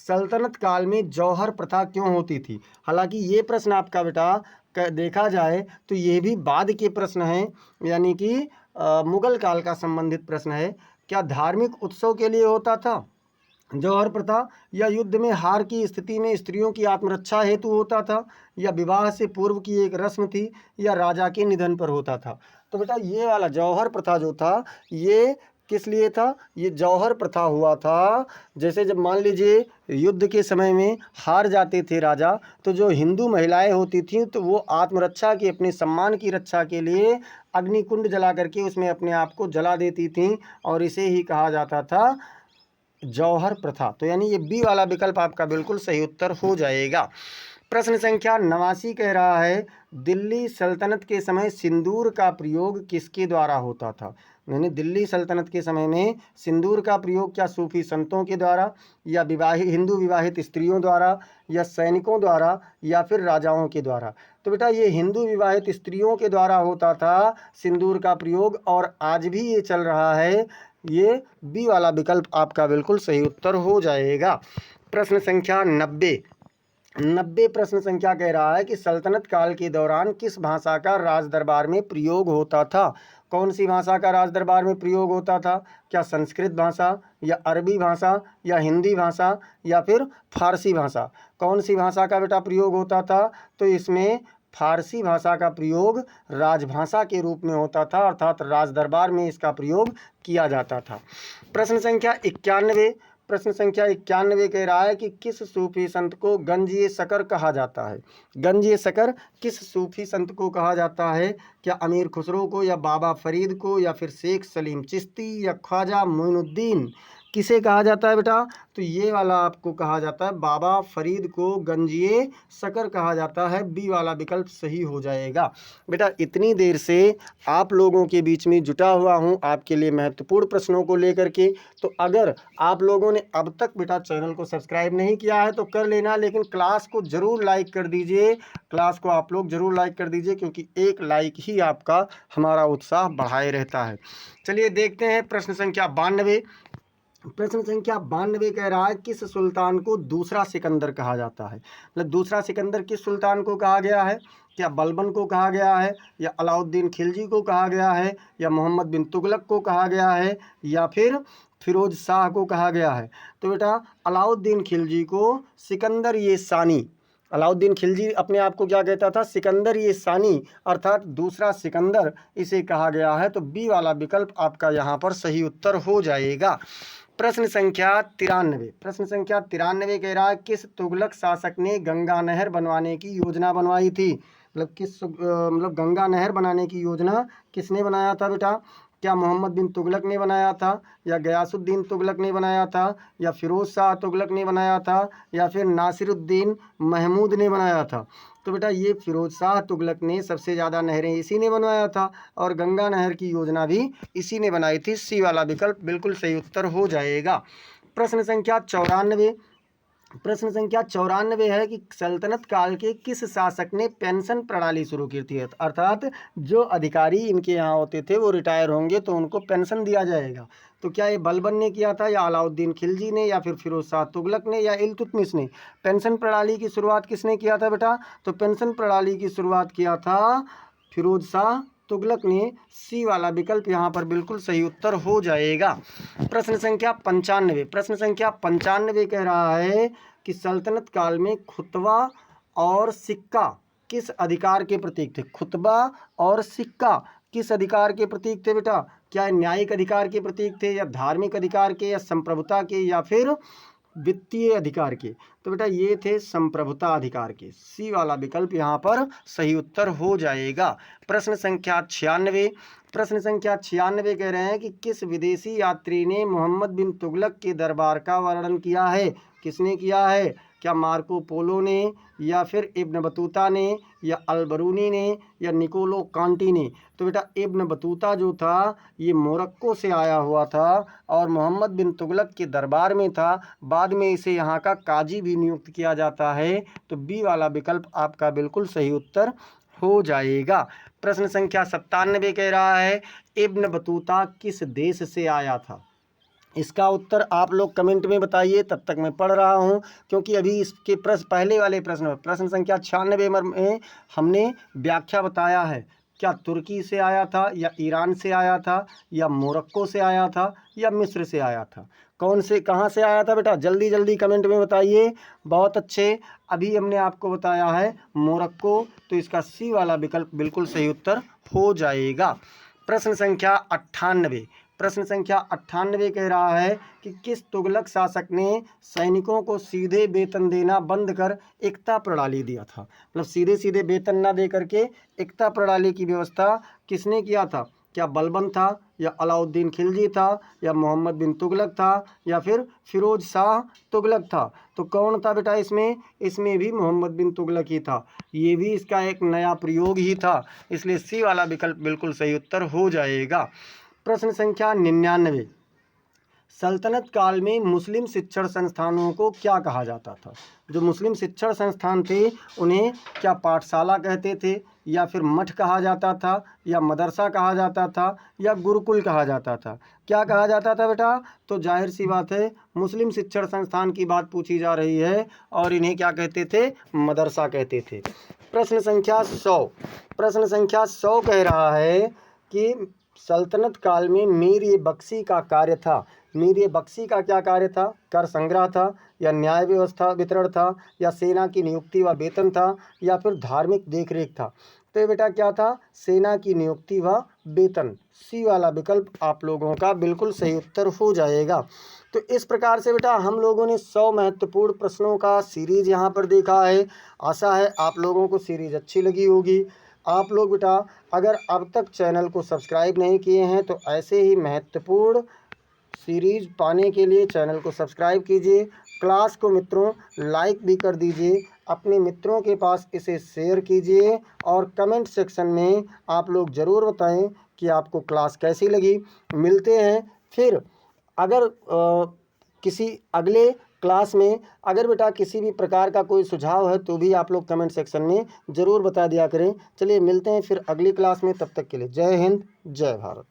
सल्तनत काल में जौहर प्रथा क्यों होती थी? हालांकि ये प्रश्न आपका बेटा देखा जाए तो ये भी बाद के प्रश्न हैं, यानी कि मुगल काल का संबंधित प्रश्न है। क्या धार्मिक उत्सव के लिए होता था जौहर प्रथा, या युद्ध में हार की स्थिति में स्त्रियों की आत्मरक्षा हेतु होता था, या विवाह से पूर्व की एक रस्म थी, या राजा के निधन पर होता था? तो बेटा ये वाला जौहर प्रथा जो था ये किस लिए था? ये जौहर प्रथा हुआ था, जैसे जब मान लीजिए युद्ध के समय में हार जाते थे राजा, तो जो हिंदू महिलाएं होती थीं तो वो आत्मरक्षा की, अपने सम्मान की रक्षा के लिए अग्निकुंड जला करके उसमें अपने आप को जला देती थीं, और इसे ही कहा जाता था जौहर प्रथा। तो यानी ये बी वाला विकल्प आपका बिल्कुल सही उत्तर हो जाएगा। प्रश्न संख्या 89 कह रहा है, दिल्ली सल्तनत के समय सिंदूर का प्रयोग किसके द्वारा होता था? यानी दिल्ली सल्तनत के समय में सिंदूर का प्रयोग क्या सूफी संतों के द्वारा, या हिंदू विवाहित स्त्रियों द्वारा, या सैनिकों द्वारा, या फिर राजाओं के द्वारा? तो बेटा ये हिंदू विवाहित स्त्रियों के द्वारा होता था सिंदूर का प्रयोग, और आज भी ये चल रहा है। ये बी वाला विकल्प आपका बिल्कुल सही उत्तर हो जाएगा। प्रश्न संख्या 90 प्रश्न संख्या कह रहा है कि सल्तनत काल के दौरान किस भाषा का राज दरबार में प्रयोग होता था? कौन सी भाषा का राज दरबार में प्रयोग होता था? क्या संस्कृत भाषा, या अरबी भाषा, या हिंदी भाषा, या फिर फारसी भाषा? कौन सी भाषा का बेटा प्रयोग होता था? तो इसमें फारसी भाषा का प्रयोग राजभाषा के रूप में होता था, अर्थात राज दरबार में इसका प्रयोग किया जाता था। प्रश्न संख्या 91, प्रश्न संख्या 91 कह रहा है कि किस सूफी संत को गंज-ए शकर कहा जाता है? गंज-ए शकर किस सूफी संत को कहा जाता है? क्या अमीर खुसरो को, या बाबा फरीद को, या फिर शेख सलीम चिश्ती, या ख्वाजा मोइनुद्दीन? किसे कहा जाता है बेटा? तो ये वाला आपको कहा जाता है बाबा फरीद को गंज-ए शकर कहा जाता है। बी वाला विकल्प सही हो जाएगा। बेटा इतनी देर से आप लोगों के बीच में जुटा हुआ हूँ आपके लिए महत्वपूर्ण प्रश्नों को लेकर के। तो अगर आप लोगों ने अब तक बेटा चैनल को सब्सक्राइब नहीं किया है तो कर लेना, लेकिन क्लास को ज़रूर लाइक कर दीजिए। क्लास को आप लोग ज़रूर लाइक कर दीजिए, क्योंकि एक लाइक ही आपका हमारा उत्साह बढ़ाए रहता है। चलिए देखते हैं प्रश्न संख्या 92। प्रश्न संख्या 92 कह रहा है, किस सुल्तान को दूसरा सिकंदर कहा जाता है? मतलब दूसरा सिकंदर किस सुल्तान को कहा गया है? क्या बलबन को कहा गया है, या अलाउद्दीन खिलजी को कहा गया है, या मोहम्मद बिन तुगलक को कहा गया है, या फिर फिरोज शाह को कहा गया है? तो बेटा अलाउद्दीन खिलजी को सिकंदर ये सानी, अलाउद्दीन खिलजी अपने आप को क्या कहता था? सिकंदर ये सानी, अर्थात दूसरा सिकंदर इसे कहा गया है। तो बी वाला विकल्प आपका यहाँ पर सही उत्तर हो जाएगा। प्रश्न संख्या 93, प्रश्न संख्या 93 कह रहा है, किस तुगलक शासक ने गंगा नहर बनवाने की योजना बनवाई थी? मतलब गंगा नहर बनाने की योजना किसने बनाया था बेटा? क्या मोहम्मद बिन तुगलक ने बनाया था, या गयासुद्दीन तुगलक ने बनाया था, या फिरोज शाह तुगलक ने बनाया था, या फिर नासिरुद्दीन महमूद ने बनाया था? तो बेटा ये फिरोज शाह तुगलक ने सबसे ज़्यादा नहरें इसी ने बनवाया था, और गंगा नहर की योजना भी इसी ने बनाई थी। सी वाला विकल्प बिल्कुल सही उत्तर हो जाएगा। प्रश्न संख्या 94, प्रश्न संख्या 94 है कि सल्तनत काल के किस शासक ने पेंशन प्रणाली शुरू की थी? अर्थात जो अधिकारी इनके यहाँ होते थे वो रिटायर होंगे तो उनको पेंशन दिया जाएगा। तो क्या ये बलबन ने किया था, या अलाउद्दीन खिलजी ने, या फिर फिरोज शाह तुगलक ने, या इल्तुतमिश ने? पेंशन प्रणाली की शुरुआत किसने किया था बेटा? तो पेंशन प्रणाली की शुरुआत किया था फिरोज शाह तुगलक ने। सी वाला विकल्प यहाँ पर बिल्कुल सही उत्तर हो जाएगा। प्रश्न संख्या 95। प्रश्न संख्या 95 कह रहा है कि सल्तनत काल में खुतबा और सिक्का किस अधिकार के प्रतीक थे? खुतबा और सिक्का किस अधिकार के प्रतीक थे बेटा? क्या न्यायिक अधिकार के प्रतीक थे, या धार्मिक अधिकार के, या संप्रभुता के, या फिर वित्तीय अधिकार के? तो बेटा ये थे संप्रभुता अधिकार के। सी वाला विकल्प यहाँ पर सही उत्तर हो जाएगा। प्रश्न संख्या 96। प्रश्न संख्या 96 कह रहे हैं कि किस विदेशी यात्री ने मोहम्मद बिन तुगलक के दरबार का वर्णन किया है? किसने किया है? क्या मार्को पोलो ने, या फिर इब्न बतूता ने, या अलबरूनी ने, या निकोलो कांटी ने? तो बेटा इब्न बतूता जो था ये मोरक्को से आया हुआ था और मोहम्मद बिन तुगलक के दरबार में था। बाद में इसे यहाँ का काजी भी नियुक्त किया जाता है। तो बी वाला विकल्प आपका बिल्कुल सही उत्तर हो जाएगा। प्रश्न संख्या 97 कह रहा है इब्न बतूता किस देश से आया था? इसका उत्तर आप लोग कमेंट में बताइए, तब तक मैं पढ़ रहा हूं, क्योंकि अभी इसके पहले वाले प्रश्न संख्या 96 में हमने व्याख्या बताया है। क्या तुर्की से आया था, या ईरान से आया था, या मोरक्को से आया था, या मिस्र से आया था? कौन से कहाँ से आया था बेटा? जल्दी जल्दी कमेंट में बताइए। बहुत अच्छे, अभी हमने आपको बताया है मोरक्को। तो इसका सी वाला विकल्प बिल्कुल सही उत्तर हो जाएगा। प्रश्न संख्या 98। प्रश्न संख्या 98 कह रहा है कि किस तुगलक शासक ने सैनिकों को सीधे वेतन देना बंद कर एकता प्रणाली दिया था? मतलब सीधे सीधे वेतन ना दे करके एकता प्रणाली की व्यवस्था किसने किया था? क्या बलबन था, या अलाउद्दीन खिलजी था, या मोहम्मद बिन तुगलक था, या फिर फिरोज शाह तुगलक था? तो कौन था बेटा इसमें? इसमें भी मोहम्मद बिन तुगलक ही था। ये भी इसका एक नया प्रयोग ही था, इसलिए सी वाला विकल्प बिल्कुल सही उत्तर हो जाएगा। प्रश्न संख्या 99। सल्तनत काल में मुस्लिम शिक्षण संस्थानों को क्या कहा जाता था? जो मुस्लिम शिक्षण संस्थान थे उन्हें क्या पाठशाला कहते थे, या फिर मठ कहा जाता था, या मदरसा कहा जाता था, या गुरुकुल कहा जाता था? क्या कहा जाता था बेटा? तो जाहिर सी बात है मुस्लिम शिक्षण संस्थान की बात पूछी जा रही है, और इन्हें क्या कहते थे? मदरसा कहते थे। प्रश्न संख्या 100। प्रश्न संख्या 100 कह रहा है कि सल्तनत काल में मीर ए बख्शी का कार्य था। मीर ए बख्शी का क्या कार्य था? कर संग्रह था, या न्याय व्यवस्था वितरण था, या सेना की नियुक्ति व वेतन था, या फिर धार्मिक देखरेख था? तो ये बेटा क्या था? सेना की नियुक्ति व वेतन। सी वाला विकल्प आप लोगों का बिल्कुल सही उत्तर हो जाएगा। तो इस प्रकार से बेटा हम लोगों ने 100 महत्वपूर्ण प्रश्नों का सीरीज यहाँ पर देखा है। आशा है आप लोगों को सीरीज अच्छी लगी होगी। आप लोग बेटा अगर अब तक चैनल को सब्सक्राइब नहीं किए हैं तो ऐसे ही महत्वपूर्ण सीरीज पाने के लिए चैनल को सब्सक्राइब कीजिए। क्लास को मित्रों लाइक भी कर दीजिए, अपने मित्रों के पास इसे शेयर कीजिए, और कमेंट सेक्शन में आप लोग ज़रूर बताएं कि आपको क्लास कैसी लगी। मिलते हैं फिर अगर किसी अगले क्लास में। अगर बेटा किसी भी प्रकार का कोई सुझाव है तो भी आप लोग कमेंट सेक्शन में ज़रूर बता दिया करें। चलिए मिलते हैं फिर अगली क्लास में, तब तक के लिए जय हिंद जय भारत।